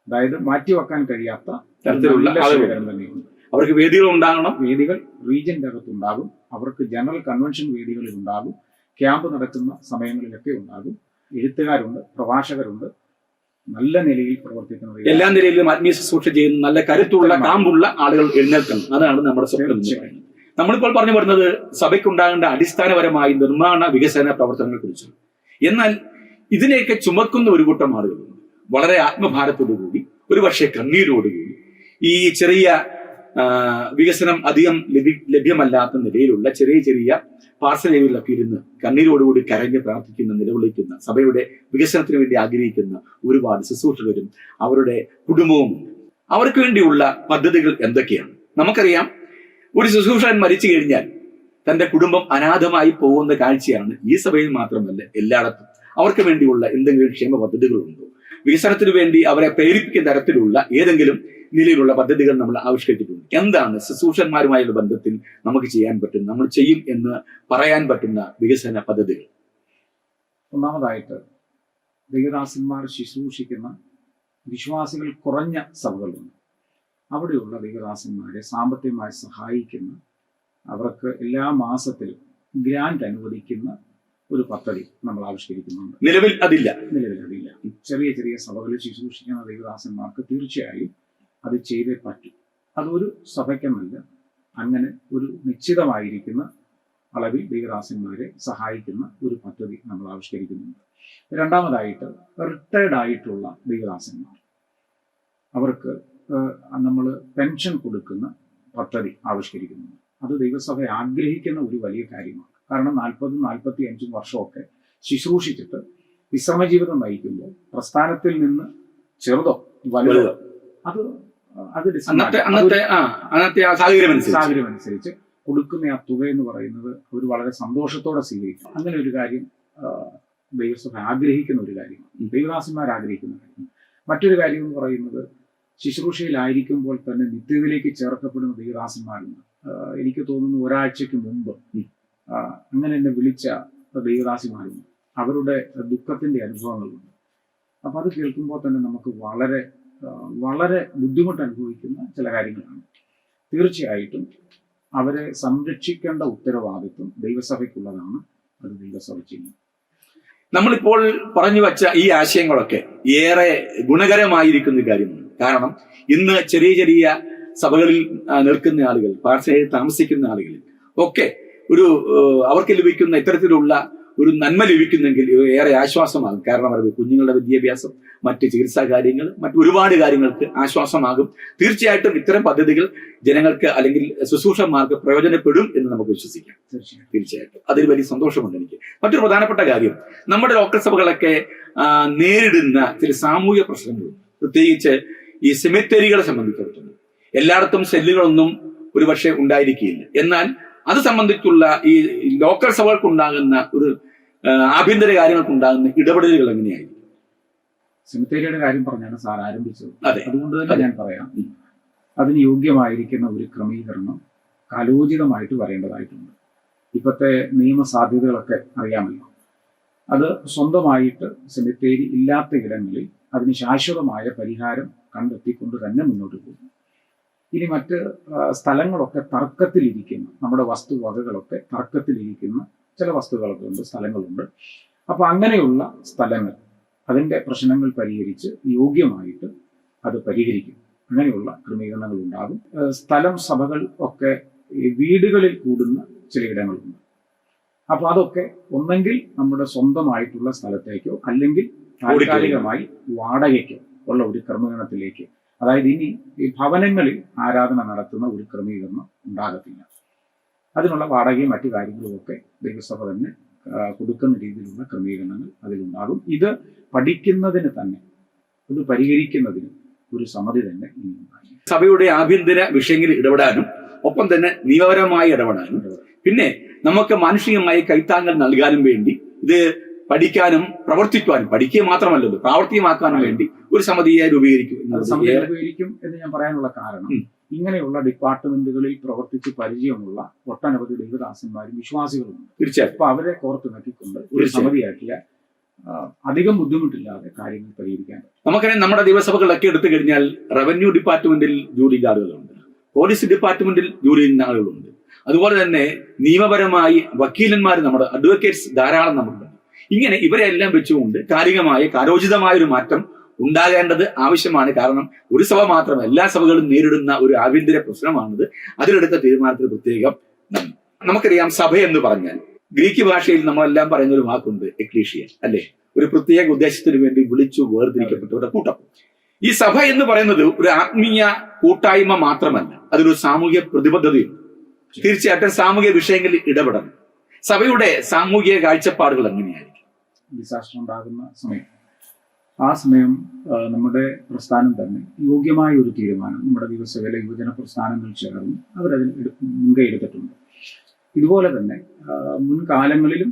അതായത് മാറ്റിവെക്കാൻ കഴിയാത്ത തരത്തിലുള്ള ശേഖരം തന്നെയുണ്ട്. അവർക്ക് വേദികൾ ഉണ്ടാകണം. വേദികൾ റീജിയന്റെ അകത്തുണ്ടാകും. അവർക്ക് ജനറൽ കൺവെൻഷൻ വേദികളിൽ ഉണ്ടാകും. ക്യാമ്പ് നടക്കുന്ന സമയങ്ങളിലൊക്കെ ഉണ്ടാകും. എഴുത്തുകാരുണ്ട്, പ്രഭാഷകരുണ്ട്, നല്ല നിലയിൽ പ്രവർത്തിക്കുന്നത്, എല്ലാ നിലയിലും ആത്മീയ ശുശ്രൂഷ ചെയ്യുന്ന നല്ല കരുത്തുള്ള കാമ്പുള്ള ആളുകൾ എഴുന്നേൽക്കണം. അതാണ് നമ്മുടെ സ്വപ്നം. നമ്മളിപ്പോൾ പറഞ്ഞു വരുന്നത് സഭയ്ക്കുണ്ടാകേണ്ട അടിസ്ഥാനപരമായി നിർമ്മാണ വികസന പ്രവർത്തനങ്ങളെ കുറിച്ചാണ്. എന്നാൽ ഇതിനെയൊക്കെ ചുമക്കുന്ന ഒരു കൂട്ടം ആളുകളുണ്ട്. വളരെ ആത്മഭാരത്തോടുകൂടി, ഒരുപക്ഷെ കണ്ണീരോടുകൂടി, ഈ ചെറിയ വികസനം അധികം ലഭ്യമല്ലാത്ത നിലയിലുള്ള ചെറിയ പാർസലുകളിലൊക്കെ ഇരുന്ന് കണ്ണീരോടുകൂടി കരഞ്ഞ് പ്രാർത്ഥിക്കുന്ന, നിലവിളിക്കുന്ന, സഭയുടെ വികസനത്തിന് വേണ്ടി ആഗ്രഹിക്കുന്ന ഒരുപാട് ശുശ്രൂഷകരും അവരുടെ കുടുംബവും അവർക്ക് വേണ്ടിയുള്ള പദ്ധതികൾ എന്തൊക്കെയാണ്? നമുക്കറിയാം, ഒരു ശുശ്രൂഷകൻ മരിച്ചു കഴിഞ്ഞാൽ തന്റെ കുടുംബം അനാഥമായി പോകുന്ന കാഴ്ചയാണ് ഈ സഭയിൽ മാത്രമല്ല എല്ലായിടത്തും. അവർക്ക് വേണ്ടിയുള്ള എന്തെങ്കിലും ക്ഷേമ പദ്ധതികളുണ്ടോ? വികസനത്തിന് വേണ്ടി അവരെ പ്രേരിപ്പിക്കുന്ന തരത്തിലുള്ള ഏതെങ്കിലും നിലയിലുള്ള പദ്ധതികൾ നമ്മൾ ആവിഷ്കരിച്ചിട്ടുണ്ട്. എന്താണ് ശുശ്രൂഷന്മാരുമായുള്ള ബന്ധത്തിൽ നമുക്ക് ചെയ്യാൻ പറ്റുന്ന, നമ്മൾ ചെയ്യും എന്ന് പറയാൻ പറ്റുന്ന വികസന പദ്ധതികൾ? ഒന്നാമതായിട്ട് ദൈവദാസന്മാർ ശുശ്രൂഷിക്കുന്ന വിശ്വാസികൾ കുറഞ്ഞ സഭകളുണ്ട്. അവിടെയുള്ള ദൈവദാസന്മാരെ സാമ്പത്തികമായി സഹായിക്കുന്ന, അവർക്ക് എല്ലാ മാസത്തിലും ഗ്രാന്റ് അനുവദിക്കുന്ന ഒരു പദ്ധതി നമ്മൾ ആവിഷ്കരിക്കുന്നുണ്ട്. നിലവിൽ അതില്ല. ചെറിയ സഭകളിൽ ശുശ്രൂഷിക്കുന്ന ദൈവദാസന്മാർക്ക് തീർച്ചയായും അത് ചെയ്തേ പറ്റും. അതൊരു സഭയ്ക്കെന്നല്ല, അങ്ങനെ ഒരു നിശ്ചിതമായിരിക്കുന്ന അളവിൽ ദൈവദാസന്മാരെ സഹായിക്കുന്ന ഒരു പദ്ധതി നമ്മൾ ആവിഷ്കരിക്കുന്നുണ്ട്. രണ്ടാമതായിട്ട് റിട്ടയർഡ് ആയിട്ടുള്ള ദൈവദാസന്മാർ, അവർക്ക് നമ്മൾ പെൻഷൻ കൊടുക്കുന്ന പദ്ധതി ആവിഷ്കരിക്കുന്നുണ്ട്. അത് ദൈവസഭ ആഗ്രഹിക്കുന്ന ഒരു വലിയ കാര്യമാണ്. കാരണം 40-45 വർഷമൊക്കെ ശുശ്രൂഷിച്ചിട്ട് വിശ്രമ ജീവിതം നയിക്കുമ്പോൾ പ്രസ്ഥാനത്തിൽ നിന്ന് ചെറുതോ വലുതോ അത് അന്നത്തെ സാഹചര്യം അനുസരിച്ച് കൊടുക്കുന്ന ആ തുക എന്ന് പറയുന്നത് അവർ വളരെ സന്തോഷത്തോടെ സ്വീകരിക്കും. അങ്ങനെ ഒരു കാര്യം ദൈവസഭ ആഗ്രഹിക്കുന്ന ഒരു കാര്യമാണ്, ദൈവദാസന്മാർ ആഗ്രഹിക്കുന്ന കാര്യം. മറ്റൊരു കാര്യം എന്ന് പറയുന്നത് ശുശ്രൂഷയിലായിരിക്കുമ്പോൾ തന്നെ നിത്യതയിലേക്ക് ചേർക്കപ്പെടുന്ന ദൈവദാസന്മാരുണ്ട്. എനിക്ക് തോന്നുന്നു ഒരാഴ്ചക്ക് മുമ്പ് അങ്ങനെ എന്നെ വിളിച്ച ദൈവദാസിമാരുണ്ട്. അവരുടെ ദുഃഖത്തിന്റെ അനുഭവങ്ങളുണ്ട്. അപ്പൊ അത് കേൾക്കുമ്പോൾ തന്നെ നമുക്ക് വളരെ വളരെ ബുദ്ധിമുട്ട് അനുഭവിക്കുന്ന ചില കാര്യങ്ങളാണ്. തീർച്ചയായിട്ടും അവരെ സംരക്ഷിക്കേണ്ട ഉത്തരവാദിത്വം ദൈവസഭയ്ക്കുള്ളതാണ്. അത് ദൈവസഭ ചെയ്യും. നമ്മളിപ്പോൾ പറഞ്ഞു വച്ച ഈ ആശയങ്ങളൊക്കെ ഏറെ ഗുണകരമായിരിക്കുന്ന കാര്യമാണ്. കാരണം ഇന്ന് ചെറിയ ചെറിയ സഭകളിൽ നിൽക്കുന്ന ആളുകൾ, പാർശ്വയിൽ താമസിക്കുന്ന ആളുകൾ ഒക്കെ അവർക്ക് ലഭിക്കുന്ന ഇത്തരത്തിലുള്ള ഒരു നന്മ ലഭിക്കുന്നെങ്കിൽ ഏറെ ആശ്വാസമാകും. കാരണം അവരുടെ കുഞ്ഞുങ്ങളുടെ വിദ്യാഭ്യാസം, മറ്റ് ചികിത്സാ കാര്യങ്ങൾ, മറ്റു ഒരുപാട് കാര്യങ്ങൾക്ക് ആശ്വാസമാകും. തീർച്ചയായിട്ടും ഇത്തരം പദ്ധതികൾ ജനങ്ങൾക്ക് അല്ലെങ്കിൽ ശുശ്രൂഷന്മാർക്ക് പ്രയോജനപ്പെടും എന്ന് നമുക്ക് വിശ്വസിക്കാം. തീർച്ചയായിട്ടും അതിൽ വലിയ സന്തോഷമുണ്ട് എനിക്ക്. മറ്റൊരു പ്രധാനപ്പെട്ട കാര്യം, നമ്മുടെ ലോക്കൽ സഭകളൊക്കെ നേരിടുന്ന ചില സാമൂഹിക പ്രശ്നങ്ങളുണ്ട്. പ്രത്യേകിച്ച് ഈ സെമിത്തേരികളെ സംബന്ധിച്ചിടത്തോളം എല്ലായിടത്തും സെല്ലുകളൊന്നും ഒരുപക്ഷെ ഉണ്ടായിരിക്കുകയില്ല. എന്നാൽ അത് സംബന്ധിച്ചുള്ള ഈ ലോക്കൽ സഭകൾക്കുണ്ടാകുന്ന ഒരു ആഭ്യന്തര കാര്യങ്ങൾക്കുണ്ടാകുന്ന ഇടപെടലുകൾ എങ്ങനെയായിരിക്കും? സെമിത്തേരിയുടെ കാര്യം പറഞ്ഞാണ് സാർ ആരംഭിച്ചത്. അതുകൊണ്ട് തന്നെ ഞാൻ പറയാം, അതിന് യോഗ്യമായിരിക്കുന്ന ഒരു ക്രമീകരണം കാലോചിതമായിട്ട് വരേണ്ടതായിട്ടുണ്ട്. ഇപ്പോഴത്തെ നിയമസാധ്യതകളൊക്കെ അറിയാമല്ലോ. അത് സ്വന്തമായിട്ട് സെമിത്തേരി ഇല്ലാത്ത ഇടങ്ങളിൽ അതിന് ശാശ്വതമായ പരിഹാരം കണ്ടെത്തിക്കൊണ്ട് തന്നെ മുന്നോട്ട് പോകും. ഇനി മറ്റ് സ്ഥലങ്ങളൊക്കെ തർക്കത്തിലിരിക്കുന്ന, നമ്മുടെ വസ്തുവകകളൊക്കെ തർക്കത്തിലിരിക്കുന്ന ചില വസ്തുക്കളൊക്കെ ഉണ്ട്, സ്ഥലങ്ങളുണ്ട്. അപ്പൊ അങ്ങനെയുള്ള സ്ഥലങ്ങൾ അതിൻ്റെ പ്രശ്നങ്ങൾ പരിഹരിച്ച് യോഗ്യമായിട്ട് അത് പരിഹരിക്കും. അങ്ങനെയുള്ള ക്രമീകരണങ്ങൾ ഉണ്ടാകും. സ്ഥലം സഭകൾ ഒക്കെ വീടുകളിൽ കൂടുന്ന ചിലയിടങ്ങളുണ്ട്. അപ്പൊ അതൊക്കെ ഒന്നെങ്കിൽ നമ്മുടെ സ്വന്തമായിട്ടുള്ള സ്ഥലത്തേക്കോ അല്ലെങ്കിൽ താൽക്കാലികമായി വാടകയ്ക്കോ ഉള്ള ഒരു ക്രമീകരണത്തിലേക്ക്, അതായത് ഇനി ഈ ഭവനങ്ങളിൽ ആരാധന നടത്തുന്ന ഒരു ക്രമീകരണം ഉണ്ടാകത്തില്ല. അതിനുള്ള വാടകയും മറ്റു കാര്യങ്ങളും ഒക്കെ ദൈവസഭ തന്നെ കൊടുക്കുന്ന രീതിയിലുള്ള ക്രമീകരണങ്ങൾ അതിലുണ്ടാകും. ഇത് പഠിക്കുന്നതിന് തന്നെ, ഇത് പരിഹരിക്കുന്നതിന് ഒരു സമിതി തന്നെ ഉണ്ടാകും. സഭയുടെ ആഭ്യന്തര വിഷയങ്ങളിൽ ഇടപെടാനും ഒപ്പം തന്നെ നിയമപരമായി ഇടപെടാനും പിന്നെ നമുക്ക് മാനുഷികമായി കൈത്താങ്ങൽ നൽകാനും വേണ്ടി ഇത് പഠിക്കാനും പ്രവർത്തിക്കുവാനും, പഠിക്കുക മാത്രമല്ലല്ലോ പ്രാവർത്തികമാക്കാനും വേണ്ടി ഒരു സമിതിയെ രൂപീകരിക്കും എന്ന് ഞാൻ പറയാനുള്ള കാരണം, ഇങ്ങനെയുള്ള ഡിപ്പാർട്ട്മെന്റുകളിൽ പ്രവർത്തിച്ച് പരിചയമുള്ള ഒട്ടനവധി ദൈവദാസന്മാരും വിശ്വാസികളുമുണ്ട്. തീർച്ചയായും. അപ്പൊ അവരെ കോർത്തിണക്കിക്കൊണ്ട് ഒരു സമിതിയാക്കിയ അധികം ബുദ്ധിമുട്ടില്ലാതെ കാര്യങ്ങൾ പരിഹരിക്കാൻ പറ്റും. നമുക്കറിയാം, നമ്മുടെ ദിവസഭകളൊക്കെ എടുത്തു കഴിഞ്ഞാൽ റവന്യൂ ഡിപ്പാർട്ട്മെന്റിൽ ജോലി ചെയ്യുന്ന ആളുകളുണ്ട്, പോലീസ് ഡിപ്പാർട്ട്മെന്റിൽ ജോലി ചെയ്യുന്ന ആളുകളുണ്ട്. അതുപോലെ തന്നെ നിയമപരമായി വക്കീലന്മാർ, നമ്മുടെ അഡ്വക്കേറ്റ്സ് ധാരാളം നമുക്കുണ്ട്. ഇങ്ങനെ ഇവരെ എല്ലാം വെച്ചുകൊണ്ട് കാലോചിതമായ ഒരു മാറ്റം ഉണ്ടാകേണ്ടത് ആവശ്യമാണ്. കാരണം ഒരു സഭ മാത്രമല്ല, എല്ലാ സഭകളും നേരിടുന്ന ഒരു ആഭ്യന്തര പ്രശ്നമാണിത്. അതിലെടുത്ത തീരുമാനത്തിന് പ്രത്യേകം നന്ദി. നമുക്കറിയാം, സഭ എന്ന് പറഞ്ഞാൽ ഗ്രീക്ക് ഭാഷയിൽ നമ്മളെല്ലാം പറയുന്ന ഒരു വാക്കുണ്ട്, എക്ലീഷിയ, അല്ലെ? ഒരു പ്രത്യേക ഉദ്ദേശത്തിന് വേണ്ടി വിളിച്ചു വേർതിരിക്കപ്പെട്ടവരുടെ കൂട്ടം. ഈ സഭ എന്ന് പറയുന്നത് ഒരു ആത്മീയ കൂട്ടായ്മ മാത്രമല്ല, അതൊരു സാമൂഹ്യ പ്രതിബദ്ധതയുണ്ട്. തീർച്ചയായിട്ടും സാമൂഹിക വിഷയങ്ങളിൽ ഇടപെടണം. സഭയുടെ സാമൂഹിക കാഴ്ചപ്പാടുകൾ എങ്ങനെയായിരിക്കും? ഡിസാസ്റ്റർ ഉണ്ടാകുന്ന സമയം, ആ സമയം നമ്മുടെ പ്രസ്ഥാനം തന്നെ യോഗ്യമായ ഒരു തീരുമാനം, നമ്മുടെ ദിവസവേല യുവജന പ്രസ്ഥാനങ്ങൾ ചേർന്ന് അവരതിൽ മുൻകൈ എടുത്തിട്ടുണ്ട്. ഇതുപോലെ തന്നെ മുൻകാലങ്ങളിലും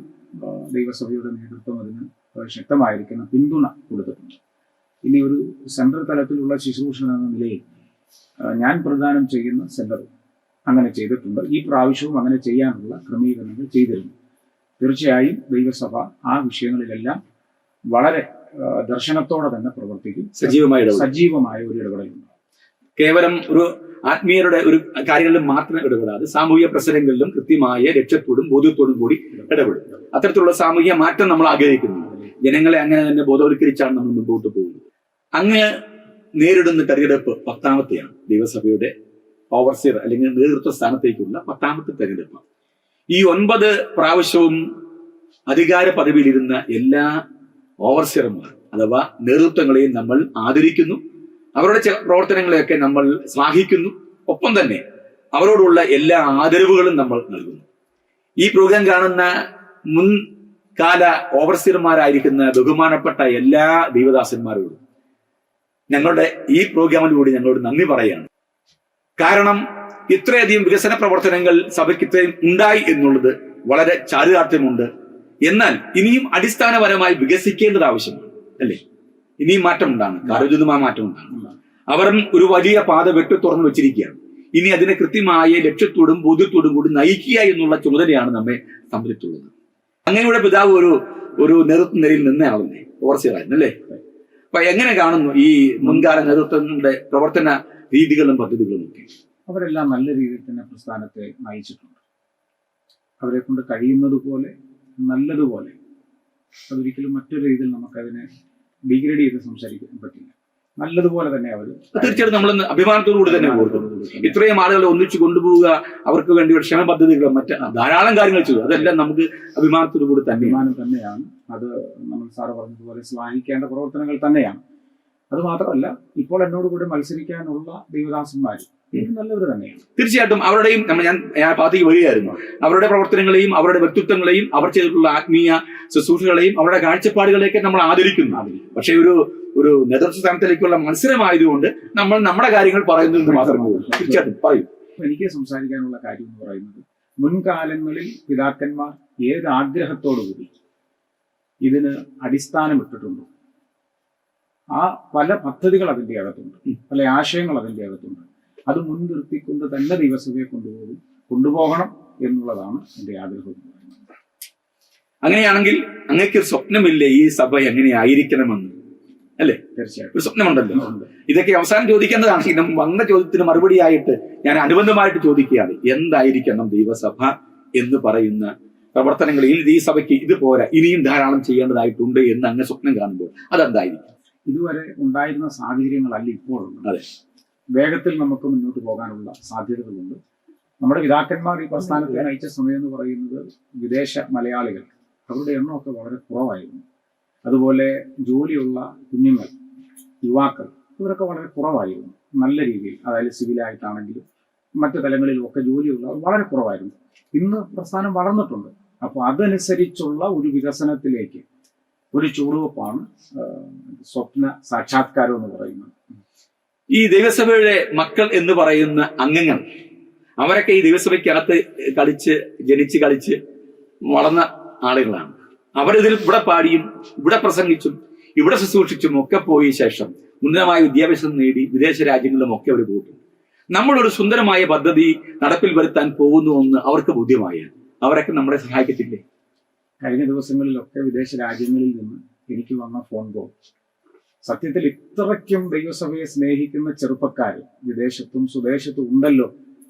ദൈവസഭയുടെ നേതൃത്വം അതിന് ശക്തമായിരിക്കുന്ന പിന്തുണ കൊടുത്തിട്ടുണ്ട്. ഇനി ഒരു സെൻട്രൽ തലത്തിലുള്ള ശുശ്രൂഷ എന്ന നിലയിൽ ഞാൻ പ്രദാനം ചെയ്യുന്ന സെന്റർ അങ്ങനെ ചെയ്തിട്ടുണ്ട്. ഈ പ്രാവശ്യവും അങ്ങനെ ചെയ്യാനുള്ള ക്രമീകരണങ്ങൾ ചെയ്തിരുന്നു. തീർച്ചയായും ദൈവസഭ ആ വിഷയങ്ങളിലെല്ലാം വളരെ ദർശനത്തോടെ തന്നെ പ്രവർത്തിക്കും. സജീവമായ ഒരു ഇടപെടലുണ്ട്. കേവലം ഒരു ആത്മീയരുടെ ഒരു കാര്യങ്ങളിലും മാത്രം ഇടപെടാതെ സാമൂഹിക പ്രശ്നങ്ങളിലും കൃത്യമായ ലക്ഷ്യത്തോടും ബോധ്യത്തോടും കൂടി ഇടപെടും. അത്തരത്തിലുള്ള സാമൂഹിക മാറ്റം നമ്മൾ ആഗ്രഹിക്കുന്നു. ജനങ്ങളെ അങ്ങനെ തന്നെ ബോധവൽക്കരിച്ചാണ് നമ്മൾ മുമ്പോട്ട് പോകുന്നത്. അങ്ങ് നേരിടുന്ന തെരഞ്ഞെടുപ്പ് 10ാമത്തെയാണ്. ദൈവസഭയുടെ ഓവർസിയർ അല്ലെങ്കിൽ നേതൃത്വ സ്ഥാനത്തേക്കുള്ള 10ാമത്തെ തെരഞ്ഞെടുപ്പ്. ഈ 9 പ്രാവശ്യവും അധികാര പദവിയിലിരുന്ന എല്ലാ ഓവർസിയർമാർ അഥവാ നേതൃത്വങ്ങളെയും നമ്മൾ ആദരിക്കുന്നു. അവരുടെ പ്രവർത്തനങ്ങളെയൊക്കെ നമ്മൾ ശ്ലാഘിക്കുന്നു. ഒപ്പം തന്നെ അവരോടുള്ള എല്ലാ ആദരവുകളും നമ്മൾ നൽകുന്നു. ഈ പ്രോഗ്രാം കാണുന്ന മുൻ കാല ഓവർസീർമാരായിരിക്കുന്ന ബഹുമാനപ്പെട്ട എല്ലാ ദൈവദാസന്മാരോടും ഞങ്ങളുടെ ഈ പ്രോഗ്രാമിലൂടെ ഞങ്ങളോട് നന്ദി പറയുകയാണ്. കാരണം ഇത്രയധികം വികസന പ്രവർത്തനങ്ങൾ സഭയ്ക്ക് ഇത്രയും ഉണ്ടായി എന്നുള്ളത് വളരെ ചാരുതാർത്ഥ്യമുണ്ട്. എന്നാൽ ഇനിയും അടിസ്ഥാനപരമായി വികസിക്കേണ്ടത് ആവശ്യമാണ്, അല്ലേ? ഇനിയും മാറ്റം ഉണ്ടാണ്, കാലോചിതമായ മാറ്റം ഉണ്ടാണ്. അവർ ഒരു വലിയ പാത വെട്ടി തുറന്നു വെച്ചിരിക്കുകയാണ്. ഇനി അതിനെ കൃത്യമായ ലക്ഷ്യത്തോടും ബോധ്യത്തോടും കൂടി നയിക്കുക എന്നുള്ള ചുമതലയാണ് നമ്മെ സംബന്ധിച്ചുള്ളത്. അങ്ങനെയുടെ പിതാവ് ഒരു നേതൃത്വ നിരയിൽ നിന്നയാളുന്നേ ഓവർസിയറായിരുന്നു, അല്ലേ? അപ്പൊ എങ്ങനെ കാണുന്നു ഈ മുൻകാല നേതൃത്വങ്ങളുടെ പ്രവർത്തന രീതികളും പദ്ധതികളും ഒക്കെ? അവരെല്ലാം നല്ല രീതിയിൽ തന്നെ പ്രസ്ഥാനത്തെ നയിച്ചിട്ടുണ്ട്. അവരെ കൊണ്ട് കഴിയുന്നത് പോലെ നല്ലതുപോലെ, അതൊരിക്കലും മറ്റൊരു രീതിയിൽ നമുക്കതിനെ ഡിഗ്രേഡ് ചെയ്ത് സംസാരിക്കാൻ പറ്റില്ല. നല്ലതുപോലെ തന്നെ അവർ തീർച്ചയായിട്ടും നമ്മൾ അഭിമാനത്തോടുകൂടി തന്നെ ഓർക്കുന്നു. ഇത്രയും ആളുകളെ ഒന്നിച്ചു കൊണ്ടുപോവുക, അവർക്ക് വേണ്ടി ക്ഷേമ പദ്ധതികളും മറ്റ് ധാരാളം കാര്യങ്ങൾ ചെയ്തു. അതെല്ലാം നമുക്ക് അഭിമാനത്തോടുകൂടി തന്നെ അഭിമാനം തന്നെയാണ്. അത് നമ്മൾ സാറ് പറഞ്ഞതുപോലെ ശ്ലാഘിക്കേണ്ട പ്രവർത്തനങ്ങൾ തന്നെയാണ്. അത് മാത്രമല്ല, ഇപ്പോൾ എന്നോട് കൂടെ മത്സരിക്കാനുള്ള ദൈവദാസന്മാർ നല്ലവർ തന്നെയാണ്. തീർച്ചയായിട്ടും അവരുടെയും ഞാൻ പാർട്ടിക്ക് വരികയായിരുന്നു. അവരുടെ പ്രവർത്തനങ്ങളെയും അവരുടെ വ്യക്തിത്വങ്ങളെയും അവർ ചെയ്തിട്ടുള്ള ആത്മീയ ശുശ്രൂഷകളെയും അവരുടെ കാഴ്ചപ്പാടുകളെയൊക്കെ നമ്മൾ ആദരിക്കുന്നു. പക്ഷെ ഒരു നേതൃത്വ സ്ഥാനത്തിലേക്കുള്ള മത്സരമായതുകൊണ്ട് നമ്മൾ നമ്മുടെ കാര്യങ്ങൾ പറയുന്നത് മാത്രമേ ഉള്ളൂ. തീർച്ചയായിട്ടും പറയൂ. എനിക്ക് സംസാരിക്കാനുള്ള കാര്യം എന്ന് പറയുന്നത്, മുൻകാലങ്ങളിൽ പിതാക്കന്മാർ ഏത് ആഗ്രഹത്തോടുകൂടി ഇതിന് അടിസ്ഥാനമിട്ടിട്ടുണ്ടോ, ആ പല പദ്ധതികൾ അതിൻ്റെ അകത്തുണ്ട്, പല ആശയങ്ങൾ അതിൻ്റെ അകത്തുണ്ട്. അത് മുൻനിർത്തിക്കൊണ്ട് തന്നെ ദൈവസഭയെ കൊണ്ടുപോകണം എന്നുള്ളതാണ് എൻ്റെ ആഗ്രഹം. അങ്ങനെയാണെങ്കിൽ അങ്ങേക്കൊരു സ്വപ്നമില്ലേ ഈ സഭ എങ്ങനെയായിരിക്കണമെന്ന്, അല്ലേ? തീർച്ചയായിട്ടും ഒരു സ്വപ്നമുണ്ടല്ലോ. ഇതൊക്കെ അവസാനം ചോദിക്കേണ്ടതാണ്. ഇത് വന്ന ചോദ്യത്തിന് മറുപടിയായിട്ട് ഞാൻ അനുബന്ധമായിട്ട് ചോദിക്കുകയാണ്, എന്തായിരിക്കണം ദൈവസഭ എന്ന് പറയുന്ന പ്രവർത്തനങ്ങളിൽ ഈ സഭയ്ക്ക് ഇത് പോരാ, ഇനിയും ധാരാളം ചെയ്യേണ്ടതായിട്ടുണ്ട് എന്ന് അങ്ങ് സ്വപ്നം കാണുമ്പോൾ അതെന്തായിരിക്കും? ഇതുവരെ ഉണ്ടായിരുന്ന സാഹചര്യങ്ങളല്ല ഇപ്പോഴുള്ളത്. അതെ, വേഗത്തിൽ നമുക്ക് മുന്നോട്ട് പോകാനുള്ള സാധ്യതകളുണ്ട്. നമ്മുടെ പിതാക്കന്മാർ ഈ പ്രസ്ഥാനത്തെ നയിച്ച സമയം എന്ന് പറയുന്നത് വിദേശ മലയാളികൾ, അവരുടെ എണ്ണമൊക്കെ വളരെ കുറവായിരുന്നു. അതുപോലെ ജോലിയുള്ള കുഞ്ഞുങ്ങൾ, യുവാക്കൾ, ഇവരൊക്കെ വളരെ കുറവായിരുന്നു. നല്ല രീതിയിൽ, അതായത് സിവിലായിട്ടാണെങ്കിലും മറ്റു തലങ്ങളിലും ഒക്കെ ജോലിയുള്ളവർ വളരെ കുറവായിരുന്നു. ഇന്ന് പ്രസ്ഥാനം വളർന്നിട്ടുണ്ട്. അപ്പോൾ അതനുസരിച്ചുള്ള ഒരു വികസനത്തിലേക്ക് ഒരു ചുവടുവെപ്പാണ് സ്വപ്ന സാക്ഷാത്കാരം എന്ന് പറയുന്നത്. ഈ ദൈവസഭയുടെ മക്കൾ എന്ന് പറയുന്ന അംഗങ്ങൾ, അവരൊക്കെ ഈ ദൈവസഭയ്ക്കകത്ത് ജനിച്ച് കളിച്ച് വളർന്ന ആളുകളാണ്. അവരിതിൽ ഇവിടെ പാടിയും ഇവിടെ പ്രസംഗിച്ചും ഇവിടെ ശുശ്രൂഷിച്ചും ഒക്കെ പോയ ശേഷം ഉന്നതമായ വിദ്യാഭ്യാസം നേടി വിദേശ രാജ്യങ്ങളിലും ഒക്കെ അവർ പോയിട്ടുണ്ട്. നമ്മളൊരു സുന്ദരമായ പദ്ധതി നടപ്പിൽ വരുത്താൻ പോകുന്നുവെന്ന് അവർക്ക് ബോധ്യമായാൽ അവരൊക്കെ നമ്മളെ സഹായിക്കത്തില്ലേ? കഴിഞ്ഞ ദിവസങ്ങളിലൊക്കെ വിദേശ രാജ്യങ്ങളിൽ നിന്ന് എനിക്ക് വന്ന ഫോൺ കോൾ, സത്യത്തിൽ ഇത്രയ്ക്കും ദൈവസഭയെ സ്നേഹിക്കുന്ന ചെറുപ്പക്കാർ വിദേശത്തും സ്വദേശത്തും ഉണ്ടല്ലോ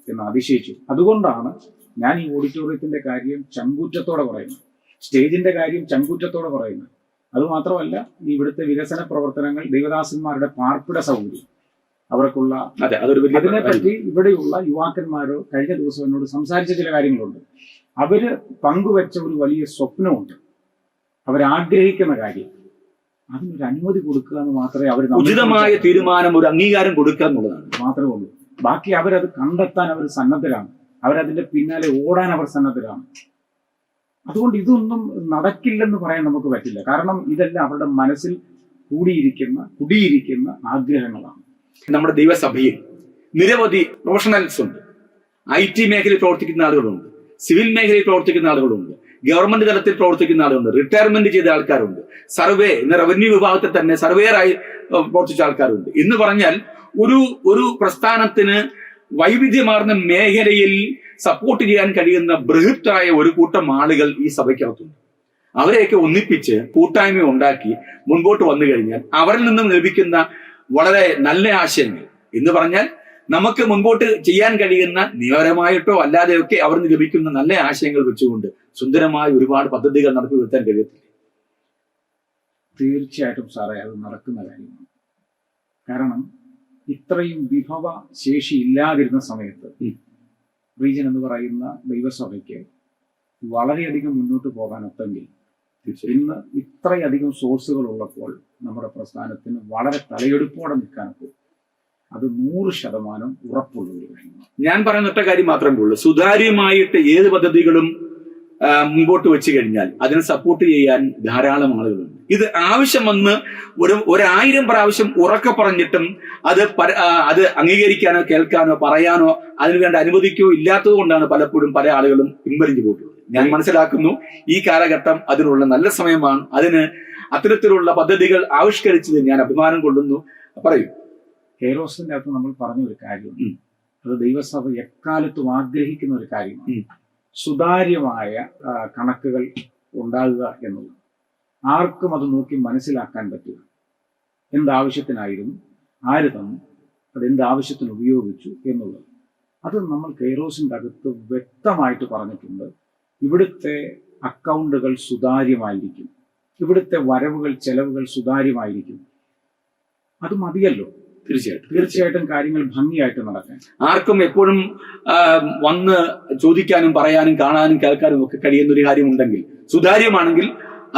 എന്ന് അതിശയിച്ചു. അതുകൊണ്ടാണ് ഞാൻ ഈ ഓഡിറ്റോറിയത്തിന്റെ കാര്യം ചങ്കൂറ്റത്തോടെ പറയുന്നത്, സ്റ്റേജിന്റെ കാര്യം ചങ്കൂറ്റത്തോടെ പറയുന്നത്. അതുമാത്രമല്ല, ഈ ഇവിടുത്തെ വികസന പ്രവർത്തനങ്ങൾ, ദൈവദാസന്മാരുടെ പാർപ്പിട സൗകര്യം, അവർക്കുള്ള അതിനെപ്പറ്റി ഇവിടെയുള്ള യുവാക്കന്മാരോ കഴിഞ്ഞ ദിവസം എന്നോട് സംസാരിച്ച ചില കാര്യങ്ങളുണ്ട്. അവര് പങ്കുവെച്ച ഒരു വലിയ സ്വപ്നമുണ്ട്, അവരാഗ്രഹിക്കുന്ന കാര്യം. അതിനൊരു അനുമതി കൊടുക്കുക എന്ന് മാത്രമേ അവർ ഉചിതമായ തീരുമാനം, ഒരു അംഗീകാരം കൊടുക്കുക എന്നുള്ളതാണ് മാത്രമേ ഉള്ളൂ. ബാക്കി അവരത് കണ്ടെത്താൻ അവർ സന്നദ്ധരാണ്, അവരതിന്റെ പിന്നാലെ ഓടാൻ അവർ സന്നദ്ധരാണ്. അതുകൊണ്ട് നടക്കില്ലെന്ന് പറയാൻ നമുക്ക് പറ്റില്ല. കാരണം ഇതെല്ലാം അവരുടെ മനസ്സിൽ കുടിയിരിക്കുന്ന ആഗ്രഹങ്ങളാണ്. നമ്മുടെ ദൈവസഭയിൽ നിരവധി പ്രൊഫഷണൽസ് ഉണ്ട്. IT മേഖലയിൽ പ്രവർത്തിക്കുന്ന ആളുകളുണ്ട്, സിവിൽ മേഖലയിൽ പ്രവർത്തിക്കുന്ന ആളുകളുണ്ട്, ഗവൺമെന്റ് തലത്തിൽ പ്രവർത്തിക്കുന്ന ആളുകളുണ്ട്, റിട്ടയർമെന്റ് ചെയ്ത ആൾക്കാരുണ്ട്, ഇന്ന് റവന്യൂ വിഭാഗത്തിൽ തന്നെ സർവേയറായി പ്രവർത്തിച്ച ആൾക്കാരുണ്ട്. എന്ന് പറഞ്ഞാൽ ഒരു പ്രസ്ഥാനത്തിന് വൈവിധ്യമാർന്ന മേഖലയിൽ സപ്പോർട്ട് ചെയ്യാൻ കഴിയുന്ന ബൃഹത്തായ ഒരു കൂട്ടം ആളുകൾ ഈ സഭയ്ക്കകത്തുണ്ട്. അവരെയൊക്കെ ഒന്നിപ്പിച്ച് കൂട്ടായ്മ ഉണ്ടാക്കി മുൻപോട്ട് വന്നു കഴിഞ്ഞാൽ അവരിൽ നിന്നും ലഭിക്കുന്ന വളരെ നല്ല ആശയങ്ങൾ എന്ന് പറഞ്ഞാൽ നമുക്ക് മുൻപോട്ട് ചെയ്യാൻ കഴിയുന്ന നിയമപരമായിട്ടോ അല്ലാതെയൊക്കെ അവർ നിന്ന് ലഭിക്കുന്ന നല്ല ആശയങ്ങൾ വെച്ചുകൊണ്ട് സുന്ദരമായ ഒരുപാട് പദ്ധതികൾ നടത്തി വരുത്താൻ കഴിയത്തില്ല. തീർച്ചയായിട്ടും സാറേ, അത് നടക്കുന്ന കാര്യമാണ്. കാരണം ഇത്രയും വിഭവ ശേഷി ഇല്ലാതിരുന്ന സമയത്ത് റീജിയൻ എന്ന് പറയുന്ന ദൈവസഭയ്ക്ക് വളരെയധികം മുന്നോട്ട് പോകാനൊത്തെങ്കിൽ ഇന്ന് ഇത്രയധികം സോഴ്സുകൾ ഉള്ളപ്പോൾ നമ്മുടെ പ്രസ്ഥാനത്തിന് വളരെ തലയെടുപ്പോടെ നിൽക്കാനൊക്കെ അത് 100% ഉറപ്പുള്ള ഒരു കാര്യമാണ്. ഞാൻ പറയുന്ന ഒറ്റ കാര്യം മാത്രമേ ഉള്ളൂ, സുതാര്യമായിട്ട് ഏത് പദ്ധതികളും മുമ്പോട്ട് വെച്ച് കഴിഞ്ഞാൽ അതിനെ സപ്പോർട്ട് ചെയ്യാൻ ധാരാളം ആളുകളുണ്ട്. ഇത് ആവശ്യം വന്ന് 1000 പ്രാവശ്യം ഉറക്കെ പറഞ്ഞിട്ടും അത് അംഗീകരിക്കാനോ കേൾക്കാനോ പറയാനോ അതിനുവേണ്ട അനുമതിക്കോ ഇല്ലാത്തത് കൊണ്ടാണ് പലപ്പോഴും പല ആളുകളും പിൻവലിഞ്ഞു പോയിട്ടുള്ളത്. ഞാൻ മനസ്സിലാക്കുന്നു ഈ കാലഘട്ടം അതിനുള്ള നല്ല സമയമാണ്. അതിന് അത്തരത്തിലുള്ള പദ്ധതികൾ ആവിഷ്കരിച്ചത് ഞാൻ അഭിമാനം കൊള്ളുന്നു. പറയൂ. കെയറോസിന്റെ അകത്ത് നമ്മൾ പറഞ്ഞ ഒരു കാര്യമുണ്ട്. അത് ദൈവസഭ എക്കാലത്തും ആഗ്രഹിക്കുന്ന ഒരു കാര്യമാണ്. സുതാര്യമായ കണക്കുകൾ ഉണ്ടാകുക എന്നുള്ളത്. ആർക്കും അത് നോക്കി മനസ്സിലാക്കാൻ പറ്റുക. എന്താവശ്യത്തിനായിരുന്നു, ആര് തന്നു, അതെന്താവശ്യത്തിന് ഉപയോഗിച്ചു എന്നുള്ളത്. അത് നമ്മൾ കെയറോസിന്റെ അകത്ത് വ്യക്തമായിട്ട് പറഞ്ഞിട്ടുണ്ട്. ഇവിടുത്തെ അക്കൗണ്ടുകൾ സുതാര്യമായിരിക്കും, ഇവിടുത്തെ വരവുകൾ ചെലവുകൾ സുതാര്യമായിരിക്കും. അത് മതിയല്ലോ. തീർച്ചയായിട്ടും കാര്യങ്ങൾ ഭംഗിയായിട്ട് നടക്കാൻ. ആർക്കും എപ്പോഴും വന്ന് ചോദിക്കാനും പറയാനും കാണാനും കേൾക്കാനും ഒക്കെ കഴിയുന്ന ഒരു കാര്യം ഉണ്ടെങ്കിൽ, സുതാര്യമാണെങ്കിൽ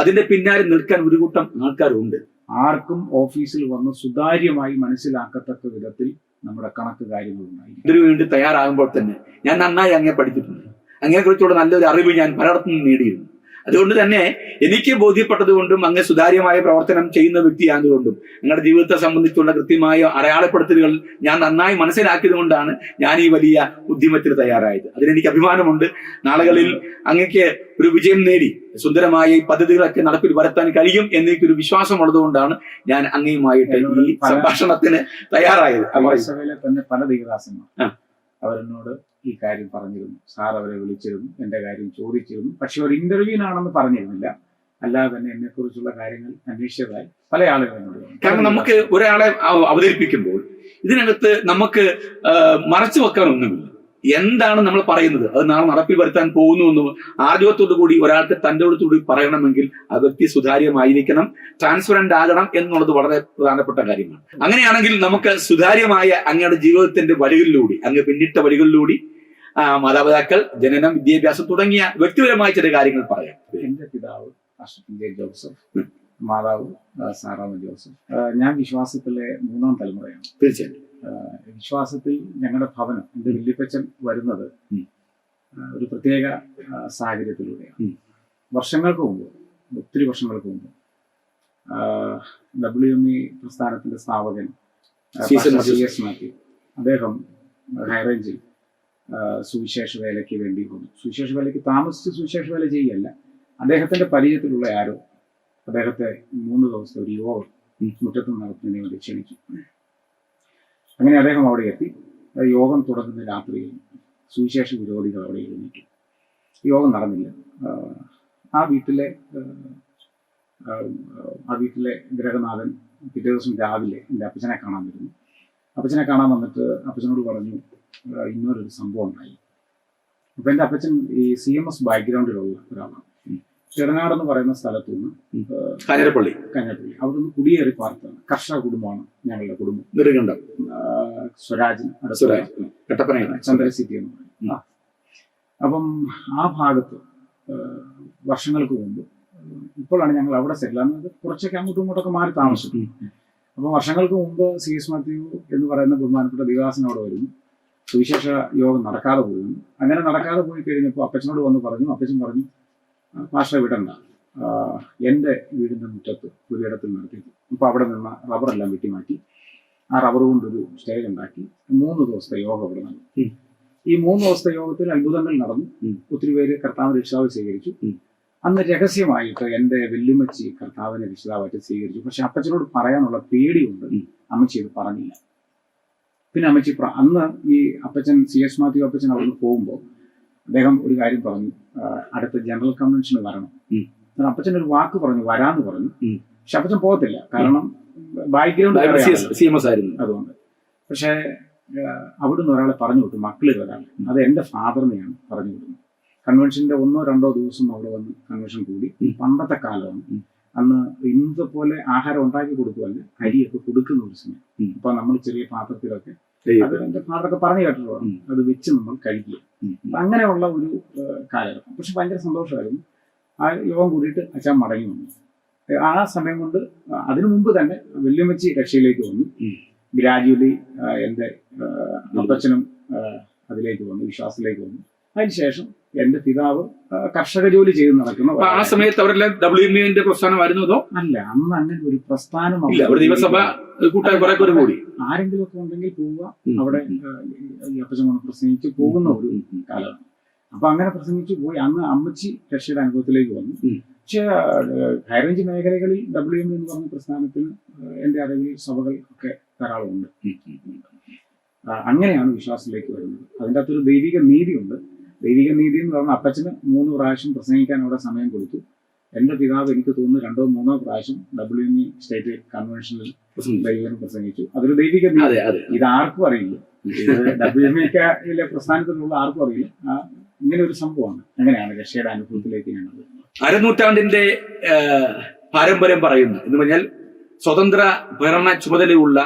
അതിന്റെ പിന്നാലെ നിൽക്കാൻ ഒരു കൂട്ടം ആൾക്കാരുണ്ട്. ആർക്കും ഓഫീസിൽ വന്ന് സുതാര്യമായി മനസ്സിലാക്കത്തക്ക വിധത്തിൽ നമ്മുടെ കണക്ക് കാര്യങ്ങളുണ്ടായി. ഇതിനു വേണ്ടി തയ്യാറാകുമ്പോൾ തന്നെ ഞാൻ നന്നായി അങ്ങേ പഠിച്ചിട്ടുണ്ട്. അങ്ങനെക്കുറിച്ചുള്ള നല്ലൊരു അറിവ് ഞാൻ പലയിടത്തു നിന്ന് നേടിയിരുന്നു. അതുകൊണ്ട് തന്നെ എനിക്ക് ബോധ്യപ്പെട്ടതുകൊണ്ടും അങ്ങ് സുതാര്യമായ പ്രവർത്തനം ചെയ്യുന്ന വ്യക്തിയായതുകൊണ്ടും നിങ്ങളുടെ ജീവിതത്തെ സംബന്ധിച്ചുള്ള കൃത്യമായ അടയാളപ്പെടുത്തലുകൾ ഞാൻ നന്നായി മനസ്സിലാക്കിയത് കൊണ്ടാണ് ഞാൻ ഈ വലിയ ഉദ്യമത്തിന് തയ്യാറായത്. അതിനെനിക്ക് അഭിമാനമുണ്ട്. നാളുകളിൽ അങ്ങക്ക് ഒരു വിജയം നേടി സുന്ദരമായ ഈ പദ്ധതികളൊക്കെ നടപ്പിൽ വരുത്താൻ കഴിയും എന്നെനിക്കൊരു വിശ്വാസമുള്ളതുകൊണ്ടാണ് ഞാൻ അങ്ങയുമായിട്ട് ഈ സംഭാഷണത്തിന് തയ്യാറായത്. സഭയിലെ തന്നെ പല ദൈവദാസന്മാർ അവരെന്നോട് ഈ കാര്യം പറഞ്ഞിരുന്നു. സാർ അവരെ വിളിച്ചിരുന്നു, എന്റെ കാര്യം ചോദിച്ചിരുന്നു. പക്ഷെ ഒരു ഇന്റർവ്യൂവിനാണെന്ന് പറഞ്ഞിരുന്നില്ല. അല്ലാതെ തന്നെ എന്നെ കുറിച്ചുള്ള കാര്യങ്ങൾ അന്വേഷിച്ചതായി പല ആളുകളോട്. കാരണം നമുക്ക് ഒരാളെ അവതരിപ്പിക്കുമ്പോൾ ഇതിനകത്ത് നമുക്ക് മറച്ചു വെക്കാൻ ഒന്നുമില്ല. എന്താണ് നമ്മൾ പറയുന്നത് അത് നാളെ നടപ്പിൽ വരുത്താൻ പോകുന്നു എന്ന് ആർജവത്തോടു കൂടി ഒരാൾക്ക് തൻ്റെ അടുത്തുകൂടി പറയണമെങ്കിൽ ആ വ്യക്തി സുതാര്യമായിരിക്കണം, ട്രാൻസ്പെറന്റ് ആകണം എന്നുള്ളത് വളരെ പ്രധാനപ്പെട്ട കാര്യമാണ്. അങ്ങനെയാണെങ്കിൽ നമുക്ക് സുതാര്യമായ അങ്ങയുടെ ജീവിതത്തിന്റെ വഴികളിലൂടെ, അങ്ങ് പിന്നിട്ട വഴികളിലൂടെ മാതാപിതാക്കൾ, ജനനം, വിദ്യാഭ്യാസം തുടങ്ങിയ വ്യക്തിപരമായ ചില കാര്യങ്ങൾ പറയാം. എന്റെ പിതാവ് ജോസഫ്, മാതാവ് സാറാമ ജോസഫ്. ഞാൻ വിശ്വാസത്തിലെ 3ാം തലമുറയാണ്. തീർച്ചയായും വിശ്വാസത്തിൽ ഞങ്ങളുടെ ഭവനം, എന്റെ വല്യപ്പച്ചൻ വരുന്നത് ഒരു പ്രത്യേക സാഹചര്യത്തിലൂടെയാണ്. വർഷങ്ങൾക്ക് മുമ്പ്, ഒത്തിരി വർഷങ്ങൾക്ക് മുമ്പ് WME പ്രസ്ഥാനത്തിന്റെ സ്ഥാപകൻ CS മാത്യു, അദ്ദേഹം ഹൈറേഞ്ചിൽ സുവിശേഷ വേലയ്ക്ക് വേണ്ടി വന്നു. സുവിശേഷ വേലയ്ക്ക് താമസിച്ച് സുവിശേഷ വേല ചെയ്യല്ല, അദ്ദേഹത്തിന്റെ പരിചയത്തിലുള്ള ആരോ അദ്ദേഹത്തെ 3 ദിവസത്തെ ഒരു യോഗം മുറ്റത്ത് നടത്തുന്നതിന് വേണ്ടി ക്ഷണിച്ചു. അങ്ങനെ അദ്ദേഹം അവിടെ എത്തി. യോഗം തുടങ്ങുന്ന രാത്രിയിൽ സുവിശേഷ വിരോധികൾ അവിടെ എഴുന്നേറ്റു. യോഗം നടന്നില്ല. ആ വീട്ടിലെ ഗ്രഹനാഥൻ പിറ്റേ ദിവസം രാവിലെ എൻ്റെ അപ്പച്ചനെ കാണാൻ വരുന്നു. അപ്പച്ചനെ കാണാൻ വന്നിട്ട് അപ്പച്ചനോട് പറഞ്ഞു, ഇന്നൊരു സംഭവം ഉണ്ടായി. അപ്പൊ എൻ്റെ അപ്പച്ചൻ ഈ CMS ബാക്ക്ഗ്രൗണ്ടിലുള്ള ഒരാളാണ്. ചെറുനാട് എന്ന് പറയുന്ന സ്ഥലത്തു നിന്ന് കാഞ്ഞിരപ്പള്ളി അവിടെ നിന്ന് കുടിയേറി പാർത്താണ്. കർഷക കുടുംബമാണ് ഞങ്ങളുടെ കുടുംബം. സ്വരാജ് ചന്ദ്രസിറ്റി എന്ന് പറയും. അപ്പം ആ ഭാഗത്ത് വർഷങ്ങൾക്ക് മുമ്പ്, ഇപ്പോഴാണ് ഞങ്ങൾ അവിടെ സെറ്റിലാകുന്നത്, കുറച്ചൊക്കെ അങ്ങോട്ടും ഇങ്ങോട്ടൊക്കെ മാറി താമസിച്ചു. അപ്പം വർഷങ്ങൾക്ക് മുമ്പ് CS മാത്യു എന്ന് പറയുന്ന ബഹുമാനപ്പെട്ട ദൈവദാസൻ അവിടെ വരുന്നു. സുവിശേഷ യോഗം നടക്കാതെ പോയിരുന്നു. അങ്ങനെ നടക്കാതെ പോയി കഴിഞ്ഞപ്പോൾ അപ്പച്ചനോട് വന്ന് പറഞ്ഞു. അപ്പച്ചൻ പറഞ്ഞു, പാസ്റ്ററെ വിടണ്ട, എൻ്റെ വീടിൻ്റെ മുറ്റത്ത് ഒരിടത്തിൽ നടത്തിയിട്ട്. അപ്പോൾ അവിടെ നിന്ന് റബ്ബറെല്ലാം വെട്ടിമാറ്റി ആ റബ്ബർ കൊണ്ടൊരു സ്റ്റേജ് ഉണ്ടാക്കി 3 ദിവസത്തെ യോഗം അവിടെ നടന്നു. ഈ 3 ദിവസത്തെ യോഗത്തിൽ അത്ഭുതങ്ങൾ നടന്നു. ഒത്തിരി പേര് കർത്താവിനെ രക്ഷിതാവ് സ്വീകരിച്ചു. അന്ന് രഹസ്യമായിട്ട് എൻ്റെ വെല്ലുമ്മച്ചി കർത്താവിനെ രക്ഷിതാവായിട്ട് സ്വീകരിച്ചു. പക്ഷെ അപ്പച്ചനോട് പറയാനുള്ള പേടിയുണ്ട്. അമ്മച്ചി ഇത് പറഞ്ഞില്ല. പിന്നെ അമ്മച്ചി അന്ന് ഈ അപ്പച്ചൻ CS മാത്യു അപ്പച്ചൻ അവിടുന്ന് പോകുമ്പോൾ അദ്ദേഹം ഒരു കാര്യം പറഞ്ഞു, അടുത്ത ജനറൽ കൺവെൻഷന് വരണം. അപ്പച്ചൻ ഒരു വാക്ക് പറഞ്ഞു, വരാന്ന് പറഞ്ഞു. പക്ഷെ അപ്പച്ചൻ പോകത്തില്ല, കാരണം ബാക്ക്ഗ്രൗണ്ട് ആയിരുന്നു അതുകൊണ്ട്. പക്ഷെ അവിടുന്ന് ഒരാളെ പറഞ്ഞു വിട്ടു, മക്കളിൽ ഒരാൾ, അത് എൻ്റെ ഫാദറിനെയാണ് പറഞ്ഞു വിടുന്നത്. കൺവെൻഷന്റെ 1-2 ദിവസം അവിടെ വന്ന് കൺവെൻഷൻ കൂടി. പണ്ടത്തെ കാലമാണ്. അന്ന് ഇന്നത്തെ പോലെ ആഹാരം ഉണ്ടാക്കി കൊടുക്കുമല്ല, അരിയൊക്കെ കൊടുക്കുന്ന ഒരു സമയം. അപ്പൊ നമ്മൾ ചെറിയ പാത്രത്തിലൊക്കെ, അത് എൻ്റെ ഫാദറൊക്കെ പറഞ്ഞു കേട്ടിട്ടുള്ളതാണ്, അത് വെച്ച് നമ്മൾ കഴിക്കുക. അങ്ങനെയുള്ള ഒരു കാലഘട്ടം. പക്ഷെ ഭയങ്കര സന്തോഷമായിരുന്നു. ആ യോഗം കൂടിയിട്ട് അച്ഛൻ മടങ്ങി വന്നു. ആ സമയം കൊണ്ട് അതിനു മുമ്പ് തന്നെ വെല്ലുമ്മച്ചി രക്ഷയിലേക്ക് വന്നു. ഗ്രാജുവലി എൻ്റെ അപ്പച്ചനും അതിലേക്ക് വന്നു, വിശ്വാസത്തിലേക്ക് വന്നു. അതിനുശേഷം എന്റെ പിതാവ് കർഷക ജോലി ചെയ്ത് നടക്കുന്ന അപ്പൊ ആ സമയത്ത് അവരെല്ലാം WMA പ്രസ്ഥാനമായിരുന്നു അതോ അല്ല, അന്ന് അങ്ങനെ ഒരു പ്രസ്ഥാനം ഇല്ല? ഒരു നിയമസഭ കൂട്ടായി കുറെ പേര് കൂടി ആരെങ്കിലും ഒക്കെ ഉണ്ടെങ്കിൽ പോവുക, അവിടെ ഈ അപ്പച്ചൻ കൊണ്ട് പ്രസംഗിച്ച് പോകുന്ന ഒരു കാലമാണ്. അപ്പൊ അങ്ങനെ പ്രസംഗിച്ച് പോയി. അന്ന് അമ്മച്ചി രക്ഷയുടെ അനുഭവത്തിലേക്ക് വന്നു. പക്ഷെ ഹൈറേഞ്ച് മേഖലകളിൽ WMA എന്ന് പറഞ്ഞ പ്രസ്ഥാനത്തിന് എന്റെ അറിവിൽ സഭകൾ ഒക്കെ ധാരാളം ഉണ്ട്. അങ്ങനെയാണ് വിശ്വാസത്തിലേക്ക് വരുന്നത്. അതിൻ്റെ അകത്തൊരു ദൈവിക നീതിയുണ്ട്. ദൈവിക നീതി എന്ന് പറഞ്ഞാൽ അപ്പച്ചന് 3 പ്രാവശ്യം പ്രസംഗിക്കാൻ അവിടെ സമയം കൊടുത്തു. എന്റെ പിതാവ് എനിക്ക് തോന്നുന്നു 2 or 3 പ്രാവശ്യം WMA സ്റ്റേറ്റ് കൺവെൻഷനിൽ ദൈവം പ്രസംഗിച്ചു. അതൊരു ദൈവിക നീതി. ഇത് ആർക്കും അറിയില്ല. WMA പ്രസ്ഥാനത്തിലുള്ള ആർക്കും അറിയില്ല. ഇങ്ങനെ ഒരു സംഭവമാണ്. അങ്ങനെയാണ് രക്ഷയുടെ അനുഭവത്തിലേക്ക് ഞാൻ വരുന്നത്. അരനൂറ്റാണ്ടിന്റെ പാരമ്പര്യം പറയുന്നു എന്ന് പറഞ്ഞാൽ സ്വതന്ത്ര ഭരണ ചുമതലയുള്ള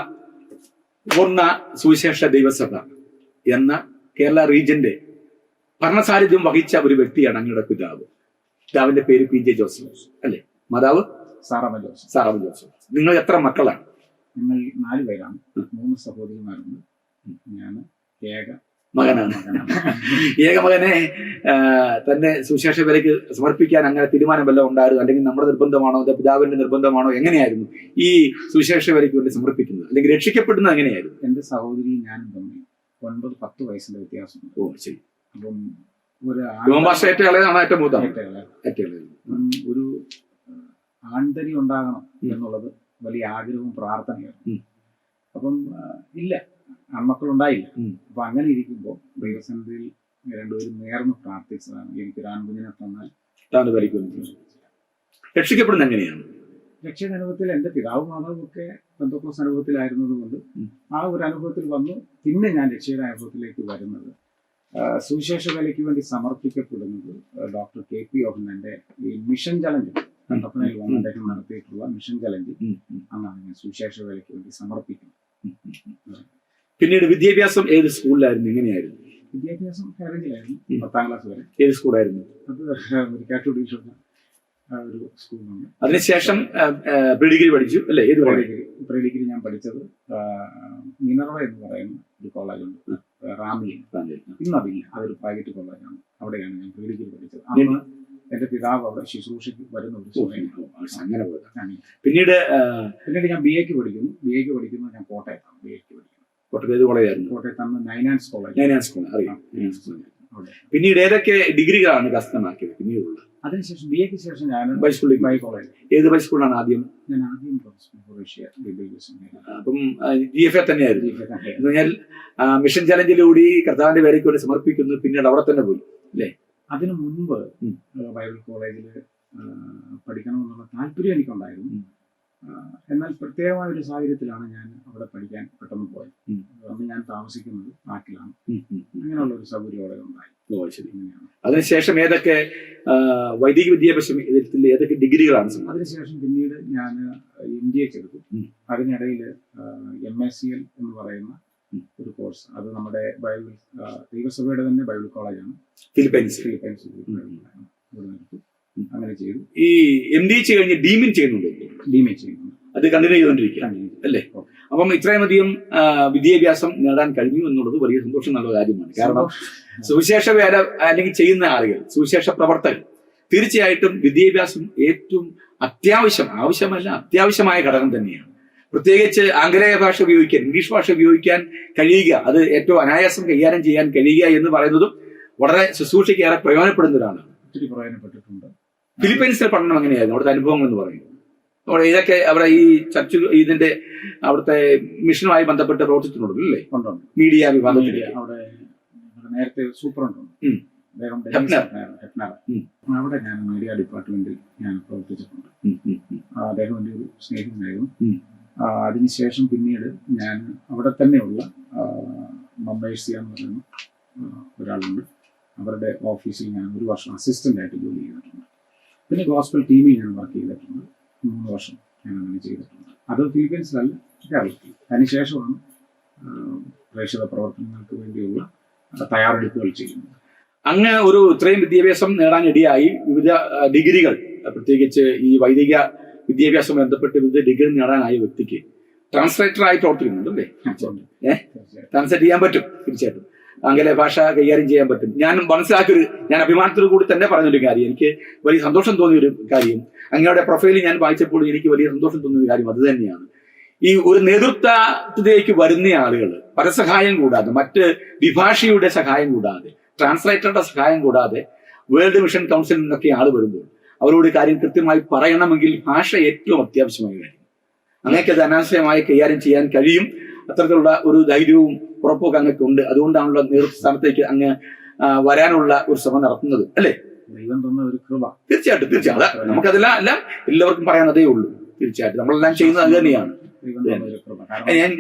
പൂർണ്ണ സുവിശേഷ ദൈവസഭ എന്ന കേരള റീജിയന്റെ ഭരണസാന്നിധ്യം വഹിച്ച ഒരു വ്യക്തിയാണ് അങ്ങയുടെ പിതാവ്. പിതാവിന്റെ പേര് PJ ജോസഫ് അല്ലെ? മാതാവ് സാറാമ്മ ജോസഫ്. സാറാമ്മ ജോസഫ്. നിങ്ങൾ എത്ര മക്കളാണ്? നിങ്ങൾ 4 പേരാണ്. 3 സഹോദരിമാരുണ്ട്. ഞാൻ ഏക മകനാണ്. ഏകമകനെ തന്നെ സുവിശേഷ വേലയ്ക്ക് സമർപ്പിക്കാൻ അങ്ങനെ തീരുമാനം വല്ലതും ഉണ്ടായിരുന്നു? അല്ലെങ്കിൽ നമ്മുടെ നിർബന്ധമാണോ, അത് പിതാവിന്റെ നിർബന്ധമാണോ? എങ്ങനെയായിരുന്നു ഈ സുവിശേഷ വേലയ്ക്ക് വേണ്ടി സമർപ്പിക്കുന്നത്, അല്ലെങ്കിൽ രക്ഷിക്കപ്പെടുന്നത് എങ്ങനെയായിരുന്നു? എന്റെ സഹോദരി ഞാനും തമ്മിൽ 9-10 വയസ്സിന്റെ വ്യത്യാസമുണ്ട്. ഓ ശരി. അപ്പം ഒരു ആൺതരി ഉണ്ടാകണം എന്നുള്ളത് വലിയ ആഗ്രഹവും പ്രാർത്ഥനയായിരുന്നു. അപ്പം ഇല്ല, ആൺമക്കളുണ്ടായില്ല. അപ്പൊ അങ്ങനെ ഇരിക്കുമ്പോൾ ദൈവസന്നിധിയിൽ രണ്ടുപേരും നേർന്ന് പ്രാർത്ഥിച്ചതാണ്, എനിക്കൊരു ആൺകുഞ്ഞിനെ തന്നാൽ രക്ഷിക്കപ്പെടുന്ന എങ്ങനെയാണ്? രക്ഷയുടെ അനുഭവത്തിൽ എന്റെ പിതാവും മാതാവും ഒക്കെ പെന്തക്കോസ്ത് അനുഭവത്തിലായിരുന്നത് കൊണ്ട് ആ ഒരു അനുഭവത്തിൽ വന്നു. പിന്നെ ഞാൻ രക്ഷയുടെ അനുഭവത്തിലേക്ക് വരുന്നത് സുവിശേഷ വേലയ്ക്ക് വേണ്ടി സമർപ്പിക്കപ്പെടുന്നത് ഡോക്ടർ KP യോഹന്നാന്റെ ഈ മിഷൻ ചലഞ്ച് കട്ടപ്പനയിൽ വന്ന് അദ്ദേഹം നടത്തിയിട്ടുള്ള മിഷൻ ചലഞ്ച് അന്നാണ് ഞാൻ സുവിശേഷ വേലയ്ക്ക് വേണ്ടി സമർപ്പിക്കുന്നത്. പിന്നീട് വിദ്യാഭ്യാസം ഏത് സ്കൂളിലായിരുന്നു, എങ്ങനെയായിരുന്നു? വിദ്യാഭ്യാസം ഹൈറേഞ്ചിലായിരുന്നു. 10ാം ക്ലാസ് വരെ. ഏത് സ്കൂളായിരുന്നു? അത് ഒരു കാറ്റഗറി ഒരു സ്കൂളുണ്ട്. അതിനുശേഷം പ്രീ ഡിഗ്രി പഠിച്ചു അല്ലെ? ഏത് കോളേജ്? പ്രീ ഡിഗ്രി ഞാൻ പഠിച്ചത് മിനർവ എന്ന് പറയുന്ന ഒരു കോളേജുണ്ട്, റാമിയിൽ. ഇന്നതില്ല, അതൊരു പ്രൈവറ്റ് കോളേജാണ്. അവിടെയാണ് ഞാൻ പ്രീ ഡിഗ്രി പഠിച്ചത്. അന്ന് എന്റെ പിതാവ് അവിടെ ശുശ്രൂഷയ്ക്ക് വരുന്ന ഒരു അങ്ങനെ പിന്നീട് ഞാൻ BA പഠിക്കുന്നത് ഞാൻ കോട്ടയത്താണ്. BA പഠിക്കുന്നത് കോട്ടയത്ത് ഏത് കോളേജായിരുന്നു? കോട്ടയത്താണ് നൈനാൻസ് കോളേജ്. നൈനാൻസ് കോളേജ് അറിയാം. പിന്നീട് ഏതൊക്കെ ഡിഗ്രികളാണ് കരസ്ഥമാക്കിയത് പിന്നീടുള്ള? അതിനുശേഷം BA ശേഷം ഞാൻ ബൈ കോളേജ്. ഏത് ബൈ സ്കൂളാണ് ആദ്യം? ഞാൻ ആദ്യം അപ്പം GFA തന്നെയായിരുന്നു. എന്ന് പറഞ്ഞാൽ മിഷൻ ചലഞ്ചിലൂടെ കർത്താവിന്റെ വേലയ്ക്ക് വേണ്ടി സമർപ്പിക്കുന്നു, പിന്നീട് അവിടെ തന്നെ പോയി അല്ലേ? അതിനു മുൻപ് ബൈബിൾ കോളേജിൽ പഠിക്കണമെന്നുള്ള താല്പര്യം എനിക്കുണ്ടായിരുന്നു. എന്നാൽ പ്രത്യേകമായ ഒരു സാഹചര്യത്തിലാണ് ഞാൻ അവിടെ പഠിക്കാൻ പെട്ടെന്ന് പോയത്. അന്ന് ഞാൻ താമസിക്കുന്നത് നാട്ടിലാണ്. അങ്ങനെയുള്ള ഒരു സൗകര്യം അവിടെ ഉണ്ടായി. അതിനുശേഷം ഏതൊക്കെ വൈദിക വിദ്യാഭ്യാസം ഏതൊക്കെ ഡിഗ്രികളാണ്? അതിനുശേഷം പിന്നീട് ഞാൻ MDA എടുത്തു. അതിനിടയിൽ MACL എന്ന് പറയുന്ന ഒരു കോഴ്സ്, അത് നമ്മുടെ ബൈബിൾ ദൈവസഭയുടെ തന്നെ ബൈബിൾ കോളേജാണ്, ഫിലിപ്പൈൻസ്. അങ്ങനെ ചെയ്തു. ഈ MDA കഴിഞ്ഞ് ഡീമിൻ ചെയ്യുന്നുണ്ട്. അത് കണ്ടിന്യൂ ചെയ്തുകൊണ്ടിരിക്കുകയാണ് അല്ലേ? അപ്പം ഇത്രയുമധികം വിദ്യാഭ്യാസം നേടാൻ കഴിഞ്ഞു എന്നുള്ളത് വലിയ സന്തോഷം നല്ല കാര്യമാണ്. കാരണം സുവിശേഷ വേല അല്ലെങ്കിൽ ചെയ്യുന്ന ആളുകൾ, സുവിശേഷ പ്രവർത്തകർ, തീർച്ചയായിട്ടും വിദ്യാഭ്യാസം ഏറ്റവും അത്യാവശ്യമായ ഘടകം തന്നെയാണ്. പ്രത്യേകിച്ച് ആംഗലേയ ഭാഷ ഉപയോഗിക്കാൻ, ഇംഗ്ലീഷ് ഭാഷ ഉപയോഗിക്കാൻ കഴിയുക, അത് ഏറ്റവും അനായാസം കൈകാര്യം ചെയ്യാൻ കഴിയുക എന്ന് പറയുന്നതും വളരെ ശുശ്രൂഷയ്ക്ക് ഏറെ പ്രയോജനപ്പെടുന്നതാണ്. ഒത്തിരി പ്രയോജനപ്പെട്ടിട്ടുണ്ട്. ഫിലിപ്പൈൻസിലെ പഠനം എങ്ങനെയായിരുന്നു? അവിടുത്തെ അനുഭവങ്ങൾ എന്ന് പറയുന്നത് ഇതൊക്കെ അവിടെ ഈ ചർച്ച ഇതിന്റെ അവിടുത്തെ മിഷനുമായി ബന്ധപ്പെട്ട് പ്രവർത്തിച്ചിട്ടുണ്ടല്ലോ അല്ലേ? മീഡിയ വിഭാഗത്തിൽ അവിടെ നേരത്തെ സൂപ്രണ്ടുണ്ട്, അവിടെ ഞാൻ മീഡിയ ഡിപ്പാർട്ട്മെന്റിൽ ഞാൻ പ്രവർത്തിച്ചിട്ടുണ്ട്. അദ്ദേഹം എൻ്റെ ഒരു സ്നേഹിതനായിരുന്നു. അതിനുശേഷം പിന്നീട് ഞാൻ അവിടെ തന്നെയുള്ള മമ്പേഴ്സിയ എന്ന് പറയുന്ന ഒരാളുണ്ട്, അവരുടെ ഓഫീസിൽ ഞാൻ 1 വർഷം അസിസ്റ്റന്റ് ആയിട്ട് ജോലി ചെയ്തിട്ടുണ്ട്. പിന്നെ ഗോസ്പൽ ടീമിൽ ഞാൻ വർക്ക് ചെയ്തിട്ടുണ്ട് 3 വർഷം ഞാൻ അങ്ങനെ ചെയ്തിട്ടുണ്ട്. അത് ഫിലിപ്പൈൻസിലല്ല, കേരളത്തിൽ. അതിനുശേഷമാണ് പ്രേക്ഷിത പ്രവർത്തനങ്ങൾക്ക് വേണ്ടിയുള്ള തയ്യാറെടുപ്പുകൾ ചെയ്യുന്നത്. അങ്ങ് ഒരു ഇത്രയും വിദ്യാഭ്യാസം നേടാൻ ഇടയായി. വിവിധ ഡിഗ്രികൾ, പ്രത്യേകിച്ച് ഈ വൈദിക വിദ്യാഭ്യാസം ബന്ധപ്പെട്ട് വിവിധ ഡിഗ്രി നേടാനായ വ്യക്തിക്ക് ട്രാൻസ്ലേറ്റർ ആയി പ്രവർത്തിക്കുന്നുണ്ട് അല്ലേ? ട്രാൻസ്ലേറ്റ് ചെയ്യാൻ പറ്റും തീർച്ചയായിട്ടും. ആംഗല ഭാഷ കൈകാര്യം ചെയ്യാൻ പറ്റും. ഞാൻ അഭിമാനത്തോടു കൂടി തന്നെ പറഞ്ഞൊരു കാര്യം, എനിക്ക് വലിയ സന്തോഷം തോന്നിയൊരു കാര്യം, അങ്ങയുടെ പ്രൊഫൈലിൽ ഞാൻ വായിച്ചപ്പോൾ എനിക്ക് വലിയ സന്തോഷം തോന്നിയ കാര്യം അത് തന്നെയാണ്. ഈ ഒരു നേതൃത്വത്തിലേക്ക് വരുന്ന ആളുകൾ പരസഹായം കൂടാതെ, മറ്റ് വിഭാഷയുടെ സഹായം കൂടാതെ, ട്രാൻസ്ലേറ്ററുടെ സഹായം കൂടാതെ വേൾഡ് മിഷൻ കൗൺസിലിൽ നിന്നൊക്കെ ആൾ വരുമ്പോൾ അവരോട് കാര്യം കൃത്യമായി പറയണമെങ്കിൽ ഭാഷ ഏറ്റവും അത്യാവശ്യമായ കാര്യം. അങ്ങനെയൊക്കെ അത് അനാവശ്യമായി കൈകാര്യം ചെയ്യാൻ കഴിയും. അത്തരത്തിലുള്ള ഒരു ധൈര്യവും ഉറപ്പൊക്കെ അങ്ങക്ക് ഉണ്ട്. അതുകൊണ്ടാണല്ലോ നേതൃത്വ സ്ഥാനത്തേക്ക് അങ്ങ് വരാനുള്ള ഒരു ശ്രമം നടത്തുന്നത്, അല്ലേ? ദൈവം തന്ന ഒരു കൃപ. തീർച്ചയായിട്ടും അതാ നമുക്കതെല്ലാം എല്ലാവർക്കും പറയാനതേ ഉള്ളൂ. തീർച്ചയായിട്ടും നമ്മളെല്ലാം ചെയ്യുന്നത് അത് തന്നെയാണ്.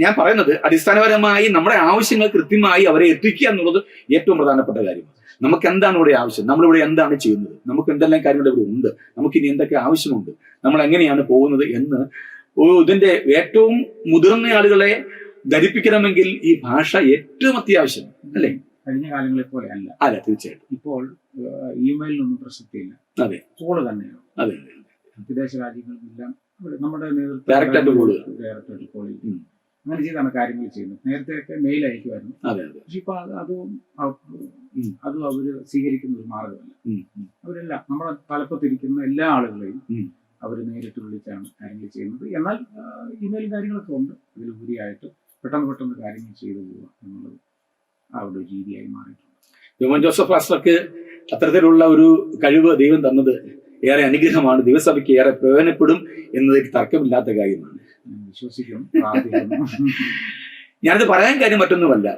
ഞാൻ പറയുന്നത് അടിസ്ഥാനപരമായി നമ്മുടെ ആവശ്യങ്ങൾ കൃത്യമായി അവരെ എത്തിക്കുക എന്നുള്ളത് ഏറ്റവും പ്രധാനപ്പെട്ട കാര്യമാണ്. നമുക്ക് എന്താണ് ഇവിടെ ആവശ്യം, നമ്മളിവിടെ എന്താണ് ചെയ്യുന്നത്, നമുക്ക് എന്തെല്ലാം കാര്യങ്ങൾ ഇവിടെ ഉണ്ട്, നമുക്ക് ഇനി എന്തൊക്കെ ആവശ്യമുണ്ട്, നമ്മൾ എങ്ങനെയാണ് പോകുന്നത് എന്ന് ഇതിന്റെ ഏറ്റവും മുതിർന്ന ആളുകളെ ധരിപ്പിക്കണമെങ്കിൽ ഈ ഭാഷ ഏറ്റവും അത്യാവശ്യം, അല്ലേ? കഴിഞ്ഞ കാലങ്ങളെ പോലെ അല്ല. അതെ, തീർച്ചയായിട്ടും. ഇപ്പോൾ ഇമെയിലൊന്നും പ്രസക്തിയില്ല. അതെ, കോള് തന്നെയാണ്. അതെ, വിദേശ രാജ്യങ്ങളിലെല്ലാം നമ്മുടെ ഡയറക്റ്റായിട്ട് കോൾ അങ്ങനെ ചെയ്താണ് കാര്യങ്ങൾ ചെയ്യുന്നത്. നേരത്തെയൊക്കെ മെയിൽ അയക്കുമായിരുന്നു. പക്ഷെ ഇപ്പൊ അതും അവര് സ്വീകരിക്കുന്ന ഒരു മാർഗമല്ല. അവരെല്ലാം നമ്മുടെ തലപ്പത്തിരിക്കുന്ന എല്ലാ ആളുകളെയും അവർ നേരിട്ട് വിളിച്ചാണ് കാര്യങ്ങൾ ചെയ്യുന്നത്. എന്നാൽ ഇമെയിൽ കാര്യങ്ങളൊക്കെ ഉണ്ട്. അതിലുപരിയായിട്ട് പെട്ടെന്ന് കാര്യങ്ങൾ ചെയ്തു പോവുക എന്നുള്ളത് അവരുടെ രീതിയായി മാറിയിട്ടുണ്ട്. ജോമോൻ ജോസഫ് പാസ്റ്റർക്ക് അത്തരത്തിലുള്ള ഒരു കഴിവ് ദൈവം തന്നത് ഏറെ അനുഗ്രഹമാണ്. ദിവസഭയ്ക്ക് ഏറെ പ്രയോജനപ്പെടും എന്നതിൽ തർക്കമില്ലാത്ത കാര്യമാണ്. വിശ്വസിക്കും. ഞാനത് പറയാൻ കാര്യം മറ്റൊന്നുമല്ല,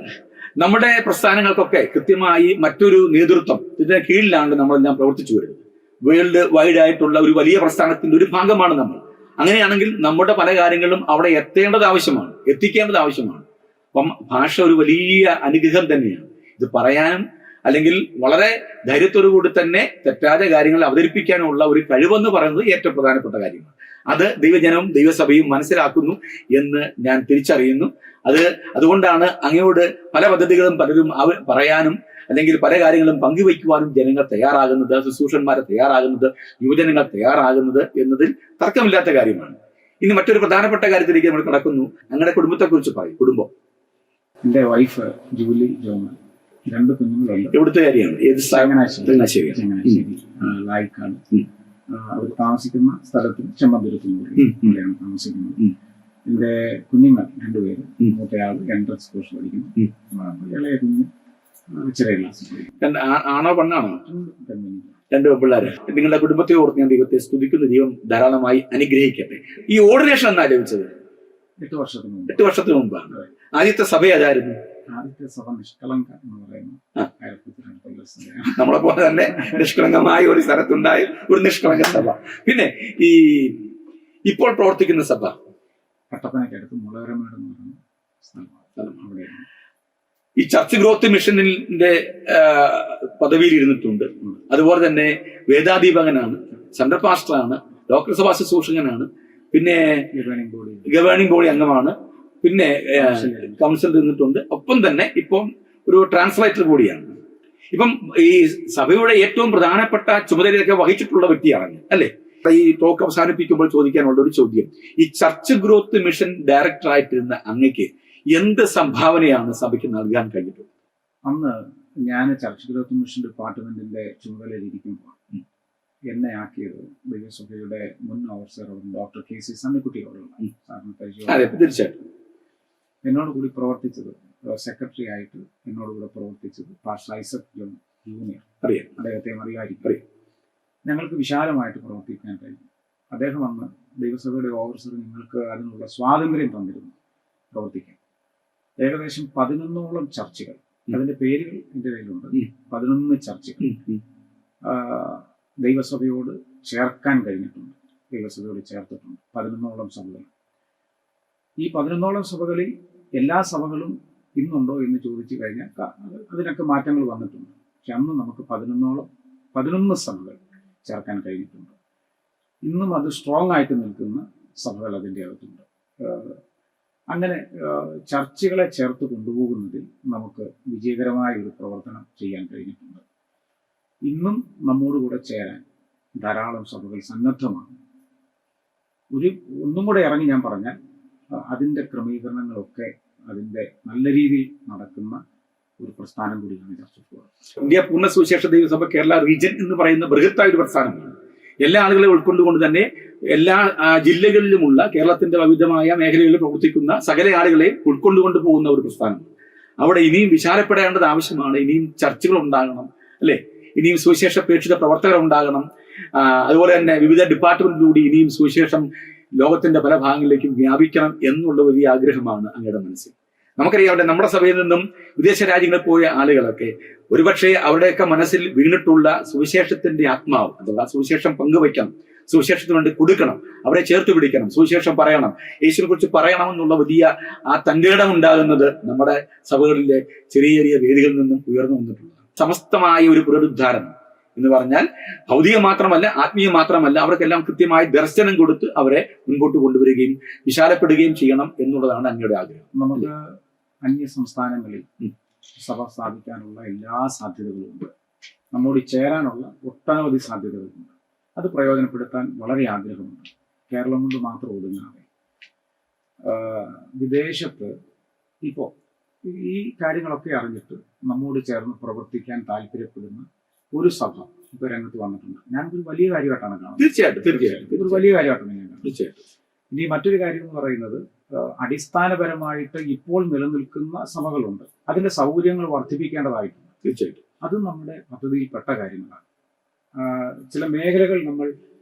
നമ്മുടെ പ്രസ്ഥാനങ്ങൾക്കൊക്കെ കൃത്യമായി മറ്റൊരു നേതൃത്വം ഇതിന്റെ കീഴിലാണ് നമ്മളെല്ലാം പ്രവർത്തിച്ചു വരുന്നത്. വേൾഡ് വൈഡ് ആയിട്ടുള്ള ഒരു വലിയ പ്രസ്ഥാനത്തിന്റെ ഒരു ഭാഗമാണ് നമ്മൾ. അങ്ങനെയാണെങ്കിൽ നമ്മുടെ പല കാര്യങ്ങളും അവിടെ എത്തേണ്ടത് ആവശ്യമാണ്, എത്തിക്കേണ്ടത് ആവശ്യമാണ്. അപ്പം ഭാഷ ഒരു വലിയ അനുഗ്രഹം തന്നെയാണ്. ഇത് പറയാനും അല്ലെങ്കിൽ വളരെ ധൈര്യത്തോടുകൂടി തന്നെ തെറ്റായ കാര്യങ്ങൾ അവതരിപ്പിക്കാനുള്ള ഒരു കഴിവെന്ന് പറയുന്നത് ഏറ്റവും പ്രധാനപ്പെട്ട കാര്യമാണ്. അത് ദൈവജനവും ദൈവസഭയും മനസ്സിലാക്കുന്നു എന്ന് ഞാൻ തിരിച്ചറിയുന്നു. അതുകൊണ്ടാണ് അങ്ങയോട് പല പദ്ധതികളും പലരും പറയാനും അല്ലെങ്കിൽ പല കാര്യങ്ങളും പങ്കുവയ്ക്കുവാനും ജനങ്ങൾ തയ്യാറാകുന്നത്, ശുശ്രൂഷന്മാരെ തയ്യാറാകുന്നത്, യുവജനങ്ങൾ തയ്യാറാകുന്നത് എന്നതിൽ തർക്കമില്ലാത്ത കാര്യമാണ്. ഇനി മറ്റൊരു പ്രധാനപ്പെട്ട കാര്യത്തിലേക്ക് നമ്മൾ കടക്കുന്നു. ഞങ്ങളുടെ കുടുംബത്തെ കുറിച്ച് പറയും. കുടുംബം, എന്റെ വൈഫ് ജൂലി ജോമൻ, 2 കുഞ്ഞുങ്ങളുണ്ട്. എവിടുത്തെ കാര്യമാണ്? ഏത് ചങ്ങനാശ്ശേരി ലായിക്കാണ്. അവർ താമസിക്കുന്ന സ്ഥലത്ത് ചെമ്മന്തുരത്തും കൂടിയാണ് താമസിക്കുന്നത്. എന്റെ കുഞ്ഞുങ്ങൾ 2 പേര്. മൂത്തയാൾ എൻട്രൻസ് കോഴ്സ് പഠിക്കുന്നു. ഇളയ കുഞ്ഞ് ചെറിയ ക്ലാസ് പഠിക്കുന്നു. ആണോ പെണ്ണാണോ? 2 പിള്ളേര്. നിങ്ങളുടെ കുടുംബത്തെ ഓർത്ത് ഞാൻ ദൈവത്തെ സ്തുതിക്കുന്ന. ദൈവം ധാരാളമായി അനുഗ്രഹിക്കട്ടെ. ഈ ഓർഡിനേഷൻ എന്നാ ലഭിച്ചത്? 8 വർഷത്തിന് മുമ്പ്. 8 വർഷത്തിന് മുമ്പാണ്. ആദ്യത്തെ സഭ ഏതായിരുന്നു? ആദ്യത്തെ സഭ നിഷ്കളങ്ക എന്ന് പറയുന്നത് നമ്മളെ പോലെ തന്നെ നിഷ്കളങ്കമായ ഒരു സ്ഥലത്തുണ്ടായ ഒരു നിഷ്കളങ്ക സഭ. പിന്നെ ഇപ്പോൾ പ്രവർത്തിക്കുന്ന സഭ കട്ടപ്പനയ്ക്കടുത്ത് മുളകരമേട് എന്ന് പറയുന്ന സ്ഥലം. അവിടെയാണ്. ഈ ചർച്ച് ഗ്രോത്ത് മിഷനിന്റെ പദവിയിൽ ഇരുന്നിട്ടുണ്ട്. അതുപോലെ തന്നെ വേദാദീപകനാണ്, സെൻട്രൽ പാസ്റ്ററാണ്, ലോക്കൽ സഭാ ശുശ്രൂഷകനാണ്, പിന്നെ ഗവേണിംഗ് ബോഡി അംഗമാണ്, പിന്നെ കൗൺസിൽ നിന്നിട്ടുണ്ട്. ഒപ്പം തന്നെ ഇപ്പം ഒരു ട്രാൻസ്ലേറ്റർ കൂടിയാണ്. ഇപ്പം ഈ സഭയുടെ ഏറ്റവും പ്രധാനപ്പെട്ട ചുമതലയൊക്കെ വഹിച്ചിട്ടുള്ള വ്യക്തിയാണ്, അല്ലേ? ഈ ടോക്ക് അവസാനിപ്പിക്കുമ്പോൾ ചോദിക്കാനുള്ള ഒരു ചോദ്യം, ഈ ചർച്ച് ഗ്രോത്ത് മിഷൻ ഡയറക്ടറായിട്ടിരുന്ന അങ്ങക്ക് എന്ത് സംഭാവനയാണ് സഭയ്ക്ക് നൽകാൻ കഴിഞ്ഞിട്ടുള്ളത്? അന്ന് ഞാൻ ചർച്ച് ഗ്രോത്ത് മിഷൻ ഡിപ്പാർട്ട്മെന്റിന്റെ ചുമതലയിലിരിക്കുമ്പോൾ എന്നെ ആക്കിയത് ദൈവസഭയുടെ മുൻ ഓവർസർ ഡോക്ടർ KC സണ്ണിക്കുട്ടിയോടുള്ള സാറിന് പരിചയം. തീർച്ചയായിട്ടും. എന്നോട് കൂടി പ്രവർത്തിച്ചത്, സെക്രട്ടറി ആയിട്ട് എന്നോട് കൂടെ പ്രവർത്തിച്ചത് പാസ്റ്റർ ഐസക് ജോൺ ജൂനിയർ. അദ്ദേഹത്തെ അറിയാതിരിക്കും. ഞങ്ങൾക്ക് വിശാലമായിട്ട് പ്രവർത്തിക്കാൻ കഴിയും. അദ്ദേഹം അന്ന് ദൈവസഭയുടെ ഓവർസർ നിങ്ങൾക്ക് അതിനുള്ള സ്വാതന്ത്ര്യം തന്നിരുന്നു പ്രവർത്തിക്കാൻ. ഏകദേശം 11ഓളം ചർച്ചകൾ, അതിന്റെ പേരുകൾ എൻ്റെ കയ്യിലുണ്ട്. 11 ചർച്ചകൾ ദൈവസഭയോട് ചേർക്കാൻ കഴിഞ്ഞിട്ടുണ്ട്. ദൈവസഭയോട് ചേർത്തിട്ടുണ്ട് 11ഓളം സഭകൾ. ഈ 11ഓളം സഭകളിൽ എല്ലാ സഭകളും ഇന്നുണ്ടോ എന്ന് ചോദിച്ചു കഴിഞ്ഞാൽ അതിനൊക്കെ മാറ്റങ്ങൾ വന്നിട്ടുണ്ട്. പക്ഷെ അന്ന് നമുക്ക് 11 സഭകൾ ചേർക്കാൻ കഴിഞ്ഞിട്ടുണ്ട്. ഇന്നും അത് സ്ട്രോങ് ആയിട്ട് നിൽക്കുന്ന സഭകൾ അതിൻ്റെ അകത്തുണ്ട്. അങ്ങനെ ചർച്ചകളെ ചേർത്ത് കൊണ്ടുപോകുന്നതിൽ നമുക്ക് വിജയകരമായ ഒരു പ്രവർത്തനം ചെയ്യാൻ കഴിഞ്ഞിട്ടുണ്ട്. ഇന്നും നമ്മോടുകൂടെ ചേരാൻ ധാരാളം സഭകൾ സന്നദ്ധമാണ്. ഒന്നും കൂടെ ഇറങ്ങി ഞാൻ പറഞ്ഞാൽ അതിൻ്റെ ക്രമീകരണങ്ങളൊക്കെ അതിൻ്റെ നല്ല രീതിയിൽ നടക്കുന്ന ഒരു പ്രസ്ഥാനം കൂടിയാണ് ചർച്ച് ഓഫ് ഗോഡ്. ഇന്ത്യ പൂർണ്ണ സുവിശേഷ ദൈവസഭ കേരള റീജിയൻ എന്ന് പറയുന്ന ബൃഹത്തായ ഒരു പ്രസ്ഥാനമാണ്. എല്ലാ ആളുകളെ ഉൾക്കൊണ്ടുകൊണ്ട് തന്നെ എല്ലാ ജില്ലകളിലുമുള്ള കേരളത്തിന്റെ വിവിധമായ മേഖലകളിൽ പ്രവർത്തിക്കുന്ന സകല ആളുകളെ ഉൾക്കൊണ്ടുകൊണ്ട് പോകുന്ന ഒരു പ്രസ്ഥാനമാണ്. അവിടെ ഇനിയും വിശാലപ്പെടേണ്ടത് ആവശ്യമാണ്. ഇനിയും ചർച്ചകൾ ഉണ്ടാകണം, അല്ലെ? ഇനിയും സുവിശേഷ പ്രേക്ഷിത പ്രവർത്തകർ ഉണ്ടാകണം. അതുപോലെ തന്നെ വിവിധ ഡിപ്പാർട്ട്മെന്റിലൂടെ ഇനിയും സുവിശേഷം ലോകത്തിന്റെ പല ഭാഗങ്ങളിലേക്കും വ്യാപിക്കണം എന്നുള്ള വലിയ ആഗ്രഹമാണ് അങ്ങയുടെ മനസ്സിൽ. നമുക്കറിയാം, നമ്മുടെ സഭയിൽ നിന്നും വിദേശ രാജ്യങ്ങളിൽ പോയ ആളുകളൊക്കെ ഒരുപക്ഷെ അവരുടെയൊക്കെ മനസ്സിൽ വീണിട്ടുള്ള സുവിശേഷത്തിന്റെ ആത്മാവ്, അഥവാ സുവിശേഷം പങ്കുവയ്ക്കണം, സുവിശേഷത്തിന് വേണ്ടി കൊടുക്കണം, അവരെ ചേർത്ത് പിടിക്കണം, സുവിശേഷം പറയണം, യേശുവിനെ കുറിച്ച് പറയണമെന്നുള്ള വലിയ ആ തന്റേടം ഉണ്ടാകുന്നത് നമ്മുടെ സഭകളിലെ ചെറിയ ചെറിയ വേദികളിൽ നിന്നും ഉയർന്നു വന്നിട്ടുള്ളതാണ്. സമസ്തമായ ഒരു പുനരുദ്ധാരണം എന്ന് പറഞ്ഞാൽ ഭൗതികം മാത്രമല്ല, ആത്മീയം മാത്രമല്ല, അവർക്കെല്ലാം കൃത്യമായി ദർശനം കൊടുത്ത് അവരെ മുൻപോട്ട് കൊണ്ടുവരികയും വിശാലപ്പെടുകയും ചെയ്യണം എന്നുള്ളതാണ് അങ്ങയുടെ ആഗ്രഹം. നമുക്ക് അന്യ സംസ്ഥാനങ്ങളിൽ സഭ സ്ഥാപിക്കാനുള്ള എല്ലാ സാധ്യതകളുമുണ്ട്. നമ്മോട് ചേരാനുള്ള ഒട്ടനവധി സാധ്യതകളുണ്ട്. അത് പ്രയോജനപ്പെടുത്താൻ വളരെ ആഗ്രഹമുണ്ട്. കേരളം കൊണ്ട് മാത്രം ഒതുങ്ങാതെ വിദേശത്ത് ഇപ്പോൾ ഈ കാര്യങ്ങളൊക്കെ അറിഞ്ഞിട്ട് നമ്മോട് ചേർന്ന് പ്രവർത്തിക്കാൻ താല്പര്യപ്പെടുന്ന ഒരു സഭ ഇപ്പൊ രംഗത്ത് വന്നിട്ടുണ്ട്. ഞാനൊരു വലിയ കാര്യമായിട്ടാണ് കാണുന്നത്. തീർച്ചയായിട്ടും ഒരു വലിയ കാര്യമായിട്ടാണ് ഞാൻ കാണുന്നത്. തീർച്ചയായിട്ടും. ഇനി മറ്റൊരു കാര്യം എന്ന് പറയുന്നത്, അടിസ്ഥാനപരമായിട്ട് ഇപ്പോൾ നിലനിൽക്കുന്ന സഭകളുണ്ട്, അതിന്റെ സൗകര്യങ്ങൾ വർദ്ധിപ്പിക്കേണ്ടതായിട്ടുണ്ട്. തീർച്ചയായിട്ടും അതും നമ്മുടെ പദ്ധതിയിൽപ്പെട്ട കാര്യങ്ങളാണ്. ചില മേഖലകൾ നമ്മൾ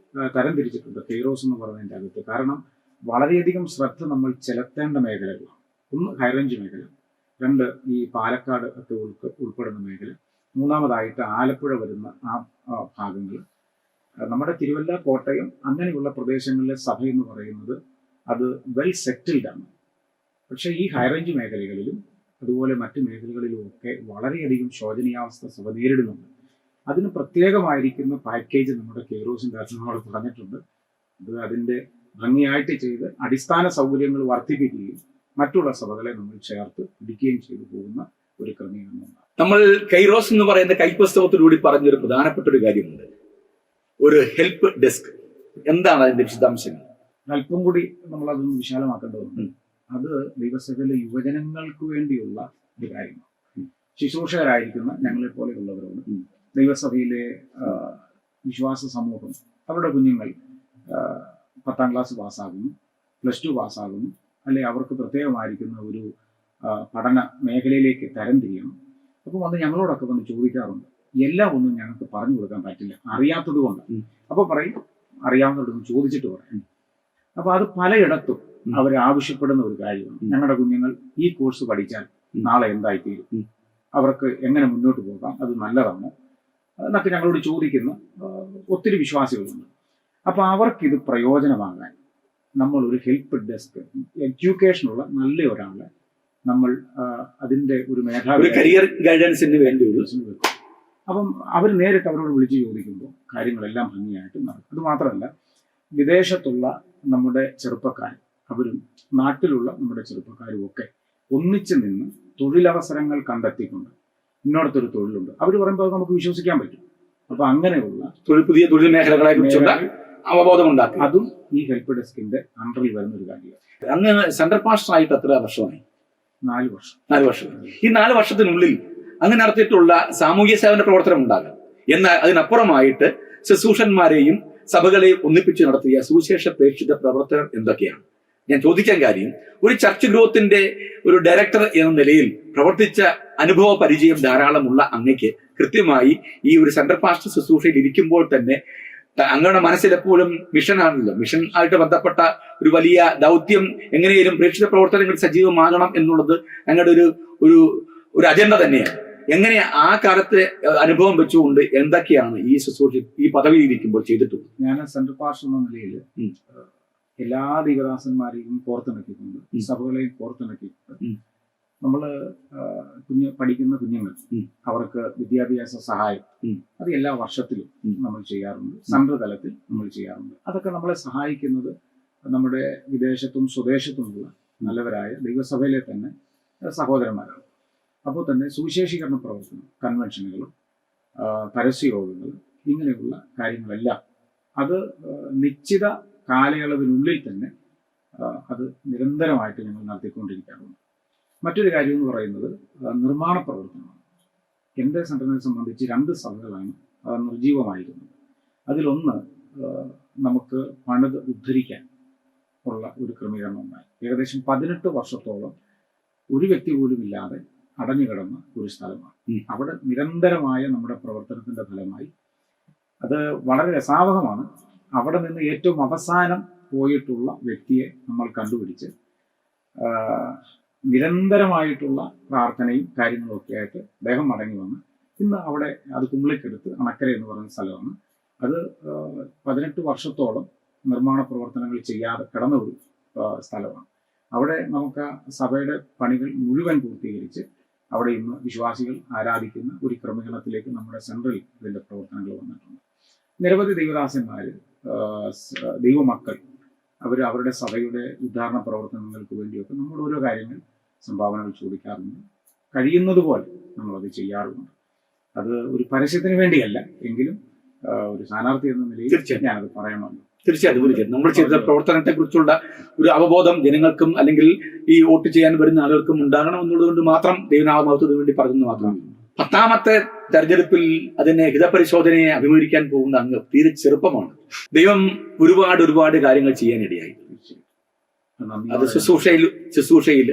തരംതിരിച്ചിട്ടുണ്ട് കെയ്റോസ് എന്ന് പറയുന്നതിൻ്റെ അകത്ത്. കാരണം വളരെയധികം ശ്രദ്ധ നമ്മൾ ചെലുത്തേണ്ട മേഖലകളാണ്. ഒന്ന് ഹൈറേഞ്ച് മേഖല, രണ്ട് ഈ പാലക്കാട് ഒക്കെ ഉൾപ്പെടുന്ന മേഖല, മൂന്നാമതായിട്ട് ആലപ്പുഴ വരുന്ന ആ ഭാഗങ്ങൾ, നമ്മുടെ തിരുവല്ല, കോട്ടയം അങ്ങനെയുള്ള പ്രദേശങ്ങളിലെ സഭ എന്ന് പറയുന്നത് അത് വെൽ സെറ്റിൽഡ് ആണ്. പക്ഷേ ഈ ഹൈറേഞ്ച് മേഖലകളിലും അതുപോലെ മറ്റു മേഖലകളിലും ഒക്കെ വളരെയധികം ശോചനീയാവസ്ഥ സഭ നേരിടുന്നുണ്ട്. അതിന് പ്രത്യേകമായിരിക്കുന്ന പാക്കേജ് നമ്മുടെ കെയ്റോസിൻ്റെ അകത്ത് നമ്മൾ പറഞ്ഞിട്ടുണ്ട്. അത് അതിൻ്റെ ഭംഗിയായിട്ട് ചെയ്ത് അടിസ്ഥാന സൗകര്യങ്ങൾ വർദ്ധിപ്പിക്കുകയും മറ്റുള്ള സഭകളെ നമ്മൾ ചേർത്ത് പിടിക്കുകയും ചെയ്തു പോകുന്ന ഒരു ക്രമീകരണമാണ്. നമ്മൾ കൈറോസ് എന്ന് പറയുന്ന കൈപ്പുസ്തകത്തിലൂടെ പറഞ്ഞൊരു പ്രധാനപ്പെട്ട ഒരു കാര്യമുണ്ട്, ഒരു ഹെൽപ്പ് ഡെസ്ക്. എന്താണ് അതിന്റെ വിശദാംശങ്ങൾ? അല്പം കൂടി നമ്മൾ അതൊന്ന് വിശാലമാക്കേണ്ടതുണ്ട്. അത് ദൈവസഭയിലെ യുവജനങ്ങൾക്ക് വേണ്ടിയുള്ള ഒരു കാര്യമാണ്. ശുശ്രൂഷകരായിരിക്കുന്ന ഞങ്ങളെ പോലെയുള്ളവരോട് ദൈവസഭയിലെ വിശ്വാസ സമൂഹം, അവരുടെ കുഞ്ഞുങ്ങൾ 10ാം ക്ലാസ് പാസ്സാകുന്നു, +2 പാസ്സാകുന്നു, അല്ലെ അവർക്ക് പ്രത്യേകമായിരിക്കുന്ന ഒരു പഠന മേഖലയിലേക്ക് തരംതിരിയണം. അപ്പം അത് ഞങ്ങളോടൊക്കെ വന്ന് ചോദിക്കാറുണ്ട്. എല്ലാം ഒന്നും ഞങ്ങൾക്ക് പറഞ്ഞു കൊടുക്കാൻ പറ്റില്ല, അറിയാത്തത് കൊണ്ട്. അപ്പോൾ പറയും, അറിയാവുന്നവരൊന്നും ചോദിച്ചിട്ട് പറയും. അപ്പൊ അത് പലയിടത്തും അവർ ആവശ്യപ്പെടുന്ന ഒരു കാര്യമാണ്. ഞങ്ങളുടെ കുഞ്ഞുങ്ങൾ ഈ കോഴ്സ് പഠിച്ചാൽ നാളെ എന്തായിത്തീരും, അവർക്ക് എങ്ങനെ മുന്നോട്ട് പോകാം, അത് നല്ലതാണോ എന്നൊക്കെ ഞങ്ങളോട് ചോദിക്കുന്ന ഒത്തിരി വിശ്വാസികളുണ്ട്. അപ്പൊ അവർക്കിത് പ്രയോജനമാകാൻ നമ്മൾ ഒരു ഹെൽപ്പ് ഡെസ്ക്, എഡ്യൂക്കേഷനുള്ള നല്ല ഒരാളെ നമ്മൾ അതിന്റെ ഒരു മേധാവി, കരിയർ ഗൈഡൻസിന് വേണ്ടി അപ്പം അവർ നേരിട്ട് അവരോട് വിളിച്ച് ചോദിക്കുമ്പോൾ കാര്യങ്ങളെല്ലാം ഭംഗിയായിട്ട് നടക്കും. അത് മാത്രമല്ല, വിദേശത്തുള്ള നമ്മുടെ ചെറുപ്പക്കാർ, അവരും നാട്ടിലുള്ള നമ്മുടെ ചെറുപ്പക്കാരും ഒക്കെ ഒന്നിച്ചു നിന്ന് തൊഴിലവസരങ്ങൾ കണ്ടെത്തിക്കൊണ്ട് ഇന്നോടത്തൊരു തൊഴിലുണ്ട് അവർ പറയുമ്പോൾ അത് നമുക്ക് വിശ്വസിക്കാൻ പറ്റും. അപ്പൊ അങ്ങനെയുള്ള പുതിയ തൊഴിൽ മേഖലകളെ കുറിച്ചുള്ള അവബോധം ഉണ്ടാക്കും. അതും ഈ ഹെൽപ്പ് ഡെസ്കിന്റെ അണ്ടറിൽ വരുന്ന ഒരു കാര്യമാണ്. അങ്ങ് സെൻട്രൽ പാസ്റ്റർ ആയിട്ട് എത്ര വർഷമായി? 4 വർഷം. 4 വർഷം. ഈ 4 വർഷത്തിനുള്ളിൽ അങ്ങ് നടത്തിയിട്ടുള്ള സാമൂഹ്യ സേവന പ്രവർത്തനം ഉണ്ടാകാം. എന്നാൽ അതിനപ്പുറമായിട്ട് ശുശ്രൂഷന്മാരെയും സഭകളെയും ഒന്നിപ്പിച്ച് നടത്തിയ സുവിശേഷ പ്രേക്ഷിത പ്രവർത്തനം എന്തൊക്കെയാണ്? ഞാൻ ചോദിക്കാൻ കാര്യം, ഒരു ചർച്ച് ഗ്രോത്തിന്റെ ഒരു ഡയറക്ടർ എന്ന നിലയിൽ പ്രവർത്തിച്ച അനുഭവ പരിചയം ധാരാളമുള്ള അങ്ങയ്ക്ക് കൃത്യമായി ഈ ഒരു സെൻട്രൽ പാസ്റ്റർ ശുശ്രൂഷയിൽ ഇരിക്കുമ്പോൾ തന്നെ അങ്ങയുടെ മനസ്സിലെപ്പോഴും മിഷനാണല്ലോ, മിഷൻ ആയിട്ട് ബന്ധപ്പെട്ട ഒരു വലിയ ദൗത്യം, എങ്ങനെയും പ്രേക്ഷിത പ്രവർത്തനങ്ങൾ സജീവമാകണം എന്നുള്ളത് അങ്ങയുടെ ഒരു അജണ്ട തന്നെയാണ്. എങ്ങനെ ആ കാലത്തെ അനുഭവം വെച്ചുകൊണ്ട് എന്തൊക്കെയാണ് ഈ ശുശ്രൂഷ ഈ പദവിയിൽ ഇരിക്കുമ്പോൾ ചെയ്തിട്ടുള്ളത്? ഞാൻ സെൻട്രൽ പാസ്റ്റർ എന്ന നിലയിൽ എല്ലാ ദൈവദാസന്മാരെയും കോർത്തിണക്കിക്കൊണ്ട്, സഭകളെയും കോർത്തിണക്കിക്കൊണ്ട് നമ്മൾ പഠിക്കുന്ന കുഞ്ഞുങ്ങൾ അവർക്ക് വിദ്യാഭ്യാസ സഹായം അത് എല്ലാ വർഷത്തിലും നമ്മൾ ചെയ്യാറുണ്ട്. സെൻട്രൽ തലത്തിൽ നമ്മൾ ചെയ്യാറുണ്ട്. അതൊക്കെ നമ്മളെ സഹായിക്കുന്നത് നമ്മുടെ വിദേശത്തും സ്വദേശത്തുമുള്ള നല്ലവരായ ദൈവസഭയിലെ തന്നെ സഹോദരന്മാരാണ്. അപ്പോൾ തന്നെ സുവിശേഷീകരണ പ്രവർത്തനം, കൺവെൻഷനുകളും പരസ്യയോഗങ്ങൾ, ഇങ്ങനെയുള്ള കാര്യങ്ങളെല്ലാം അത് നിശ്ചിത കാലയളവിനുള്ളിൽ തന്നെ അത് നിരന്തരമായിട്ട് ഞങ്ങൾ നടത്തിക്കൊണ്ടിരിക്കാറുണ്ട്. മറ്റൊരു കാര്യം എന്ന് പറയുന്നത് നിർമ്മാണ പ്രവർത്തനമാണ്. എൻ്റെ സംഘടനയെ സംബന്ധിച്ച് 2 സഭകളാണ് നിർജീവമായിരുന്നത്. അതിലൊന്ന് നമുക്ക് പണിത് ഉദ്ധരിക്കാൻ ഉള്ള ഒരു ക്രമീകരണം ഉണ്ടായി. ഏകദേശം 18 വർഷത്തോളം ഒരു വ്യക്തി പോലും ഇല്ലാതെ അടഞ്ഞുകിടന്ന ഒരു സ്ഥലമാണ്. അവിടെ നിരന്തരമായ നമ്മുടെ പ്രവർത്തനത്തിന്റെ ഫലമായി അത് വളരെ രസാവഹമാണ്. അവിടെ നിന്ന് ഏറ്റവും അവസാനം പോയിട്ടുള്ള വ്യക്തിയെ നമ്മൾ കണ്ടുപിടിച്ച് നിരന്തരമായിട്ടുള്ള പ്രാർത്ഥനയും കാര്യങ്ങളും ഒക്കെ ആയിട്ട് അദ്ദേഹം മടങ്ങി വന്ന് ഇന്ന് അവിടെ അത് കുമ്പിളിക്കെടുത്ത് അണക്കര എന്ന് പറയുന്ന സ്ഥലമാണ്. അത് 18 വർഷത്തോളം നിർമ്മാണ പ്രവർത്തനങ്ങൾ ചെയ്യാതെ കിടന്ന ഒരു സ്ഥലമാണ്. അവിടെ നമുക്ക് സഭയുടെ പണികൾ മുഴുവൻ പൂർത്തീകരിച്ച് അവിടെ ഇന്ന് വിശ്വാസികൾ ആരാധിക്കുന്ന ഒരു ക്രമീകരണത്തിലേക്ക് നമ്മുടെ സെൻട്രൽ ഇതിൻ്റെ പ്രവർത്തനങ്ങൾ വന്നിട്ടുണ്ട്. നിരവധി ദൈവദാസന്മാർ, ദൈവമക്കൾ അവർ അവരുടെ സഭയുടെ ഉദ്ധാരണ പ്രവർത്തനങ്ങൾക്ക് വേണ്ടിയൊക്കെ നമ്മൾ ഓരോ കാര്യങ്ങൾ സംഭാവനകൾ ചോദിക്കാറുണ്ട്. കഴിയുന്നത് പോലെ നമ്മളത് ചെയ്യാറുമുണ്ട്. അത് ഒരു പരസ്യത്തിന് വേണ്ടിയല്ല എങ്കിലും ഒരു സ്ഥാനാർത്ഥി എന്ന നിലയിൽ ഞാനത് പറയണമല്ലോ. തീർച്ചയായിട്ടും നമ്മൾ ചെയ്ത പ്രവർത്തനത്തെ കുറിച്ചുള്ള ഒരു അവബോധം ജനങ്ങൾക്കും അല്ലെങ്കിൽ ഈ വോട്ട് ചെയ്യാൻ വരുന്ന ആളുകൾക്കും ഉണ്ടാകണം എന്നുള്ളതുകൊണ്ട് മാത്രം ദൈവനാമത്തിന് വേണ്ടി പറഞ്ഞു മാത്രമാണ്. 10ാമത്തെ തെരഞ്ഞെടുപ്പിൽ അതിനെ ഹിതപരിശോധനയെ അഭിമുഖീകരിക്കാൻ പോകുന്ന അങ്ങ് തീരെ ചെറുപ്പമാണ്. ദൈവം ഒരുപാട് കാര്യങ്ങൾ ചെയ്യാനിടയായി. അത് ശുശ്രൂഷയിൽ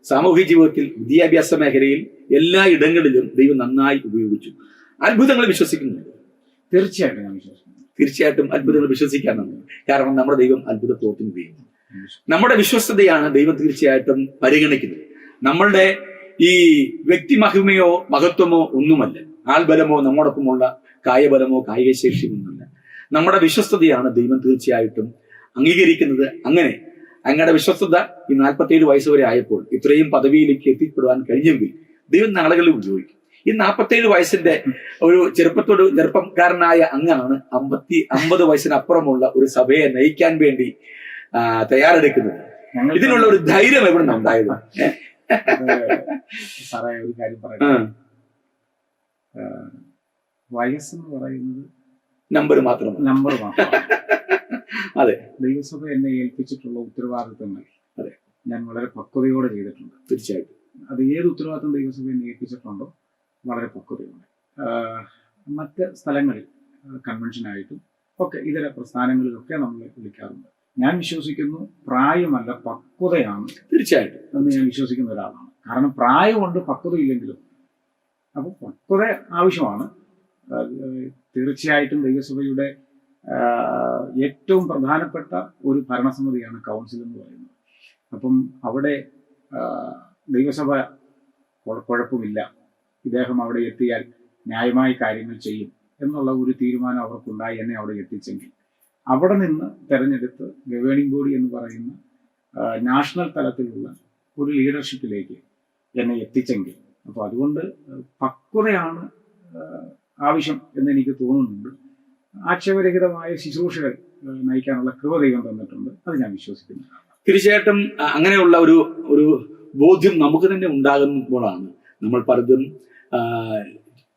സാമൂഹ്യ ജീവിതത്തിൽ, വിദ്യാഭ്യാസ മേഖലയിൽ, എല്ലാ ഇടങ്ങളിലും ദൈവം നന്നായി ഉപയോഗിച്ചു. അത്ഭുതങ്ങൾ വിശ്വസിക്കുന്നുണ്ട്. തീർച്ചയായിട്ടും അത്ഭുതങ്ങൾ വിശ്വസിക്കാനുണ്ട്. കാരണം നമ്മുടെ ദൈവം അത്ഭുത പ്രവർത്തനം ചെയ്യുന്നു. നമ്മുടെ വിശ്വസ്തതയാണ് ദൈവം തീർച്ചയായിട്ടും പരിഗണിക്കുന്നത്. നമ്മളുടെ ഈ വ്യക്തിമഹിമയോ മഹത്വമോ ഒന്നുമല്ല, ആൾബലമോ നമ്മോടൊപ്പമുള്ള കായബലമോ കായികശേഷിയോ ഒന്നുമല്ല. നമ്മുടെ വിശ്വസ്തതയാണ് ദൈവം തീർച്ചയായിട്ടും അംഗീകരിക്കുന്നത്. അങ്ങനെ അങ്ങയുടെ വിശ്വസ്തത ഈ 47 വയസ്സ് വരെ ആയപ്പോൾ ഇത്രയും പദവിയിലേക്ക് എത്തിപ്പെടുവാൻ കഴിഞ്ഞെങ്കിൽ ദൈവം നാളുകളിൽ ഉപയോഗിക്കും. ഈ 47 വയസ്സിന്റെ ഒരു ചെറുപ്പക്കാരനായ അങ്ങാണ് 50 വയസ്സിനപ്പുറമുള്ള ഒരു സഭയെ നയിക്കാൻ വേണ്ടി തയ്യാറെടുക്കുന്നത്. ഇതിനുള്ള ഒരു ധൈര്യം എവിടെ നിന്നുണ്ടായത്? സാറേ, ഒരു കാര്യം പറയാം. വയസ്സെന്ന് പറയുന്നത് നമ്പർ മാത്രം. അതെ, ദൈവസഭ എന്നെ ഏൽപ്പിച്ചിട്ടുള്ള ഉത്തരവാദിത്തങ്ങൾ ഞാൻ വളരെ പക്വതയോടെ ചെയ്തിട്ടുണ്ട്. തീർച്ചയായിട്ടും അത് ഏത് ഉത്തരവാദിത്തം ദൈവസഭ എന്നെ ഏൽപ്പിച്ചിട്ടുണ്ടോ വളരെ പക്വതയോടെ. മറ്റ് സ്ഥലങ്ങളിൽ കൺവെൻഷനായിട്ടും ഒക്കെ ഇതര പ്രസ്ഥാനങ്ങളിലൊക്കെ നമ്മൾ വിളിക്കാറുണ്ട്. ഞാൻ വിശ്വസിക്കുന്നു പ്രായമല്ല പക്വതയാണ് തീർച്ചയായിട്ടും എന്ന് ഞാൻ വിശ്വസിക്കുന്ന ഒരാളാണ്. കാരണം പ്രായമുണ്ട്, പക്വത ഇല്ലെങ്കിലും. അപ്പോൾ പക്വത ആവശ്യമാണ്. തീർച്ചയായിട്ടും ദൈവസഭയുടെ ഏറ്റവും പ്രധാനപ്പെട്ട ഒരു ഭരണസമിതിയാണ് കൗൺസിൽ എന്ന് പറയുന്നത്. അപ്പം അവിടെ ദൈവസഭ കുഴപ്പമില്ല, ഇദ്ദേഹം അവിടെ എത്തിയാൽ ന്യായമായി കാര്യങ്ങൾ ചെയ്യും എന്നുള്ള ഒരു തീരുമാനം അവർക്കുണ്ടായി എന്നെ അവിടെ എത്തിച്ചെങ്കിൽ, അവിടെ നിന്ന് തെരഞ്ഞെടുത്ത് ഗവേണിംഗ് ബോഡി എന്ന് പറയുന്ന നാഷണൽ തലത്തിലുള്ള ഒരു ലീഡർഷിപ്പിലേക്ക് എന്നെ എത്തിച്ചെങ്കിൽ, അപ്പോൾ അതുകൊണ്ട് പക്വതയാണ് ആവശ്യം എന്ന് എനിക്ക് തോന്നുന്നുണ്ട്. ആക്ഷേപരഹിതമായ ശുശ്രൂഷകൾ നയിക്കാനുള്ള കൃപ ദൈവം തന്നിട്ടുണ്ട്. അത് ഞാൻ വിശ്വസിക്കുന്നു. തീർച്ചയായിട്ടും അങ്ങനെയുള്ള ഒരു ബോധ്യം നമുക്ക് തന്നെ ഉണ്ടാകുമ്പോഴാണ് നമ്മൾ പലതും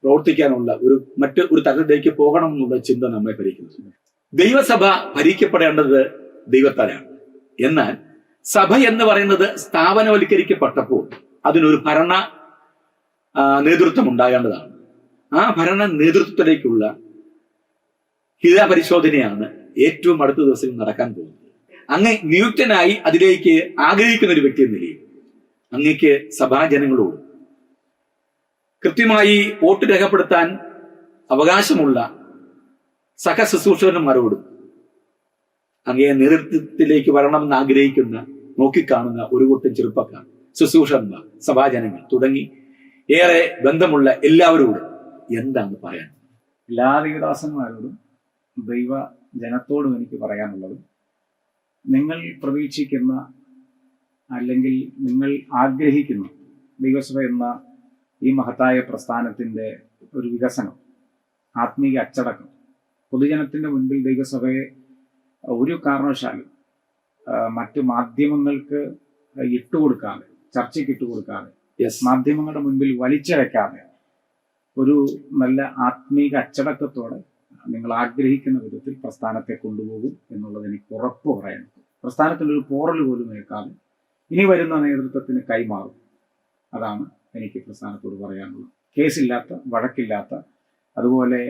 പ്രവർത്തിക്കാനുള്ള മറ്റൊരു തലത്തിലേക്ക് പോകണം എന്നുള്ള ചിന്ത നമ്മെ ഭരിക്കുന്നത്. ദൈവസഭ ഭരിക്കപ്പെടേണ്ടത് ദൈവത്താലാണ്. എന്നാൽ സഭ എന്ന് പറയുന്നത് സ്ഥാപനവൽക്കരിക്കപ്പെട്ടപ്പോൾ അതിനൊരു ഭരണ നേതൃത്വം ഉണ്ടാകേണ്ടതാണ്. ആ ഭരണ നേതൃത്വത്തിലേക്കുള്ള ഹിതപരിശോധനയാണ് ഏറ്റവും അടുത്ത ദിവസം നടക്കാൻ പോകുന്നത്. അങ്ങ് നിയുക്തനായി അതിലേക്ക് ആഗ്രഹിക്കുന്ന ഒരു വ്യക്തി എന്ന നിലയിൽ അങ്ങക്ക് സഭാജനങ്ങളോട് കൃത്യമായി വോട്ട് രേഖപ്പെടുത്താൻ അവകാശമുള്ള സഹശുശ്രൂഷകന്മാരോടും അങ്ങേ നേതൃത്വത്തിലേക്ക് വരണമെന്ന് ആഗ്രഹിക്കുന്ന, നോക്കിക്കാണുന്ന ഒരു കൂട്ടം ചെറുപ്പക്കാർ, ശുശ്രൂഷകന്മാർ, സഭാജനങ്ങൾ തുടങ്ങി ഏറെ ബന്ധമുള്ള എല്ലാവരോടും എന്താണ് പറയാൻ? എല്ലാ ദൈവദാസന്മാരോടും ദൈവ ജനത്തോടും എനിക്ക് പറയാനുള്ളത്, നിങ്ങൾ പ്രതീക്ഷിക്കുന്ന അല്ലെങ്കിൽ നിങ്ങൾ ആഗ്രഹിക്കുന്ന ദൈവസഭ എന്ന ഈ മഹത്തായ പ്രസ്ഥാനത്തിൻ്റെ ഒരു വികസനം, ആത്മീയ അച്ചടക്കം, പൊതുജനത്തിൻ്റെ മുൻപിൽ ദൈവസഭയെ ഒരു കാരണവശാലും മറ്റു മാധ്യമങ്ങൾക്ക് ഇട്ടുകൊടുക്കാതെ, ചർച്ചയ്ക്ക് ഇട്ടുകൊടുക്കാതെ, മാധ്യമങ്ങളുടെ മുൻപിൽ വലിച്ചഴക്കാതെ ഒരു നല്ല ആത്മീക അച്ചടക്കത്തോടെ നിങ്ങൾ ആഗ്രഹിക്കുന്ന വിധത്തിൽ പ്രസ്ഥാനത്തെ കൊണ്ടുപോകും എന്നുള്ളത് എനിക്ക് ഉറപ്പ് പറയാനുണ്ട്. പ്രസ്ഥാനത്തിൻ്റെ ഒരു പോറൽ പോലും ഏൽക്കാതെ ഇനി വരുന്ന നേതൃത്വത്തിന് കൈമാറും അതാണ് എനിക്ക് പ്രസ്ഥാനത്തോട് പറയാനുള്ളത്. കേസില്ലാത്ത, വഴക്കില്ലാത്ത, അതുപോലെ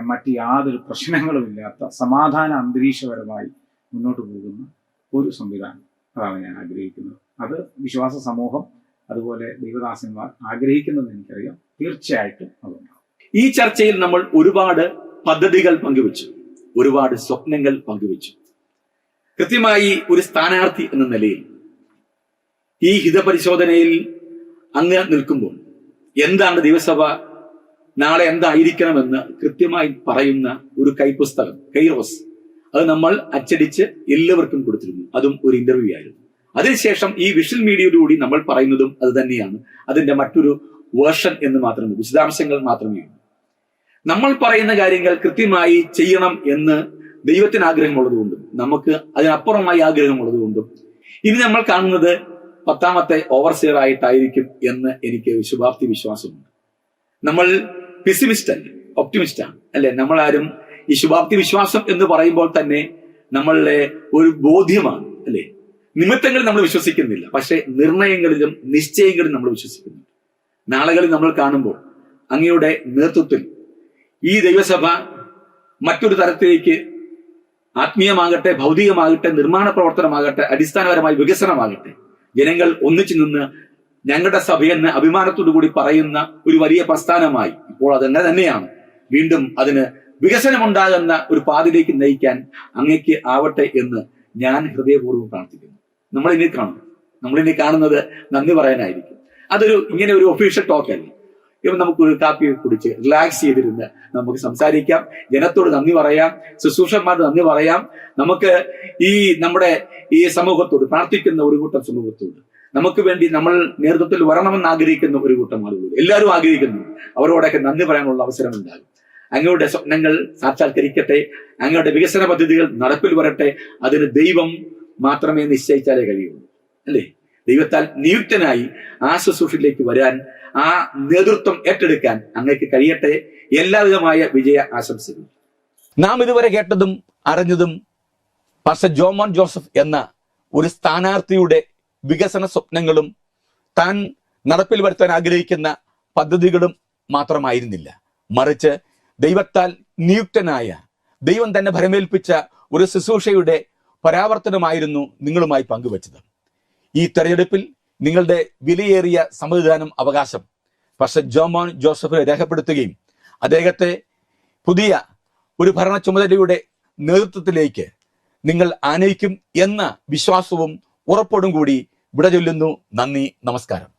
മറ്റ് യാതൊരു പ്രശ്നങ്ങളുമില്ലാത്ത സമാധാന അന്തരീക്ഷപരമായി മുന്നോട്ട് പോകുന്ന ഒരു സംവിധാനം, അതാണ് ഞാൻ ആഗ്രഹിക്കുന്നത്. അത് വിശ്വാസ സമൂഹം അതുപോലെ ദൈവദാസന്മാർ ആഗ്രഹിക്കുന്നത് എനിക്കറിയാം. തീർച്ചയായിട്ടും അതുണ്ടാകും. ഈ ചർച്ചയിൽ നമ്മൾ ഒരുപാട് പദ്ധതികൾ പങ്കുവച്ചു, ഒരുപാട് സ്വപ്നങ്ങൾ പങ്കുവച്ചു. കൃത്യമായി ഒരു സ്ഥാനാർത്ഥി എന്ന നിലയിൽ ഈ ഹിതപരിശോധനയിൽ അങ്ങ് നിൽക്കുമ്പോൾ എന്താണ് ദൈവസഭ നാളെ എന്തായിരിക്കണമെന്ന് കൃത്യമായി പറയുന്ന ഒരു കൈപ്പുസ്തകം, കൈറോസ്, അത് നമ്മൾ അച്ചടിച്ച് എല്ലാവർക്കും കൊടുത്തിരുന്നു. അതും ഒരു ഇന്റർവ്യൂ ആയിരുന്നു. അതിനുശേഷം ഈ വിഷ്വൽ മീഡിയയിലൂടെ നമ്മൾ പറയുന്നതും അത് തന്നെയാണ്. അതിന്റെ മറ്റൊരു വേർഷൻ എന്ന് മാത്രമേ, വിശദാംശങ്ങൾ മാത്രമേ ഉള്ളൂ. നമ്മൾ പറയുന്ന കാര്യങ്ങൾ കൃത്യമായി ചെയ്യണം എന്ന് ദൈവത്തിന് ആഗ്രഹമുള്ളതുകൊണ്ടും നമുക്ക് അതിനപ്പുറമായി ആഗ്രഹമുള്ളതുകൊണ്ടും ഇനി നമ്മൾ കാണുന്നത് 10ാമത്തെ ഓവർസിയർ ആയിട്ടായിരിക്കും എന്ന് എനിക്ക് ശുഭാപ്തി വിശ്വാസമുണ്ട്. നമ്മൾ പെസിമിസ്റ്റ് അല്ല, ഒപ്റ്റിമിസ്റ്റ് ആണ് അല്ലെ? നമ്മളാരും ഈ ശുഭാപ്തി വിശ്വാസം എന്ന് പറയുമ്പോൾ തന്നെ നമ്മളുടെ ഒരു ബോധ്യമാണ് അല്ലെ? നിമിത്തങ്ങളിൽ നമ്മൾ വിശ്വസിക്കുന്നില്ല, പക്ഷെ നിർണയങ്ങളിലും നിശ്ചയങ്ങളിലും നമ്മൾ വിശ്വസിക്കുന്നു. നാളുകളിൽ നമ്മൾ കാണുമ്പോൾ അങ്ങയുടെ നേതൃത്വത്തിൽ ഈ ദൈവസഭ മറ്റൊരു തരത്തിലേക്ക് ആത്മീയമാകട്ടെ, ഭൗതികമാകട്ടെ, നിർമ്മാണ പ്രവർത്തനമാകട്ടെ, അടിസ്ഥാനപരമായ വികസനമാകട്ടെ, ജനങ്ങൾ ഒന്നിച്ചു നിന്ന് ഞങ്ങളുടെ സഭയെന്ന് അഭിമാനത്തോടു കൂടി പറയുന്ന ഒരു വലിയ പ്രസ്ഥാനമായി ഇപ്പോൾ അതങ്ങനെ തന്നെയാണ്. വീണ്ടും അതിന് വികസനമുണ്ടാകുന്ന ഒരു പാതയിലേക്ക് നയിക്കാൻ അങ്ങേക്ക് ആവട്ടെ എന്ന് ഞാൻ ഹൃദയപൂർവ്വം പ്രാർത്ഥിക്കുന്നു. നമ്മളിനി കാണുന്നത് നന്ദി പറയാനായിരിക്കും. അതൊരു ഇങ്ങനെ ഒരു ഒഫീഷ്യൽ ടോക്ക് അല്ല. ഇപ്പം നമുക്കൊരു കാപ്പി കുടിച്ച് റിലാക്സ് ചെയ്തിരുന്ന് നമുക്ക് സംസാരിക്കാം, ജനത്തോട് നന്ദി പറയാം, ശുശ്രൂഷന്മാരോട് നന്ദി പറയാം. നമുക്ക് ഈ നമ്മുടെ ഈ സമൂഹത്തോട്, പ്രാർത്ഥിക്കുന്ന ഒരു കൂട്ടം സമൂഹത്തോട്, നമുക്ക് വേണ്ടി നമ്മൾ നേതൃത്വത്തിൽ വരണമെന്ന് ആഗ്രഹിക്കുന്ന ഒരു കൂട്ടം ആളുകൾ, എല്ലാവരും ആഗ്രഹിക്കുന്നു, അവരോടൊക്കെ നന്ദി പറയാനുള്ള അവസരം ഉണ്ടാകും. അങ്ങയുടെ സ്വപ്നങ്ങൾ സാക്ഷാത്കരിക്കട്ടെ, അങ്ങയുടെ വികസന പദ്ധതികൾ നടപ്പിൽ വരട്ടെ. അതിന് ദൈവം മാത്രമേ നിശ്ചയിച്ചാലേ കഴിയുള്ളൂ അല്ലേ? ദൈവത്താൽ നിയുക്തനായി ആ ശുശ്രൂഷയിലേക്ക് വരാൻ, ആ നേതൃത്വം ഏറ്റെടുക്കാൻ അങ്ങേക്ക് കഴിയട്ടെ. എല്ലാവിധമായ വിജയ ആശംസകൾ. നാം ഇതുവരെ കേട്ടതും അറിഞ്ഞതും പാസ്റ്റർ ജോമോൻ ജോസഫ് എന്ന ഒരു സ്ഥാനാർത്ഥിയുടെ വികസന സ്വപ്നങ്ങളും താൻ നടപ്പിൽ വരുത്താൻ ആഗ്രഹിക്കുന്ന പദ്ധതികളും മാത്രമായിരുന്നില്ല. മറിച്ച് ദൈവത്താൽ നിയുക്തനായ, ദൈവം തന്നെ ഭരമേൽപ്പിച്ച ഒരു ശുശ്രൂഷയുടെ പരാവർത്തനമായിരുന്നു നിങ്ങളുമായി പങ്കുവച്ചത്. ഈ തെരഞ്ഞെടുപ്പിൽ നിങ്ങളുടെ വിലയേറിയ സമ്മതിദാനം അവകാശം പാസ്റ്റർ ജോമോൻ ജോസഫ് രേഖപ്പെടുത്തുകയും അദ്ദേഹത്തെ പുതിയ ഒരു ഭരണ ചുമതലയുടെ നേതൃത്വത്തിലേക്ക് നിങ്ങൾ ആനയിക്കും എന്ന വിശ്വാസവും ഉറപ്പോടും കൂടി വിട ചൊല്ലുന്നു. നന്ദി, നമസ്കാരം.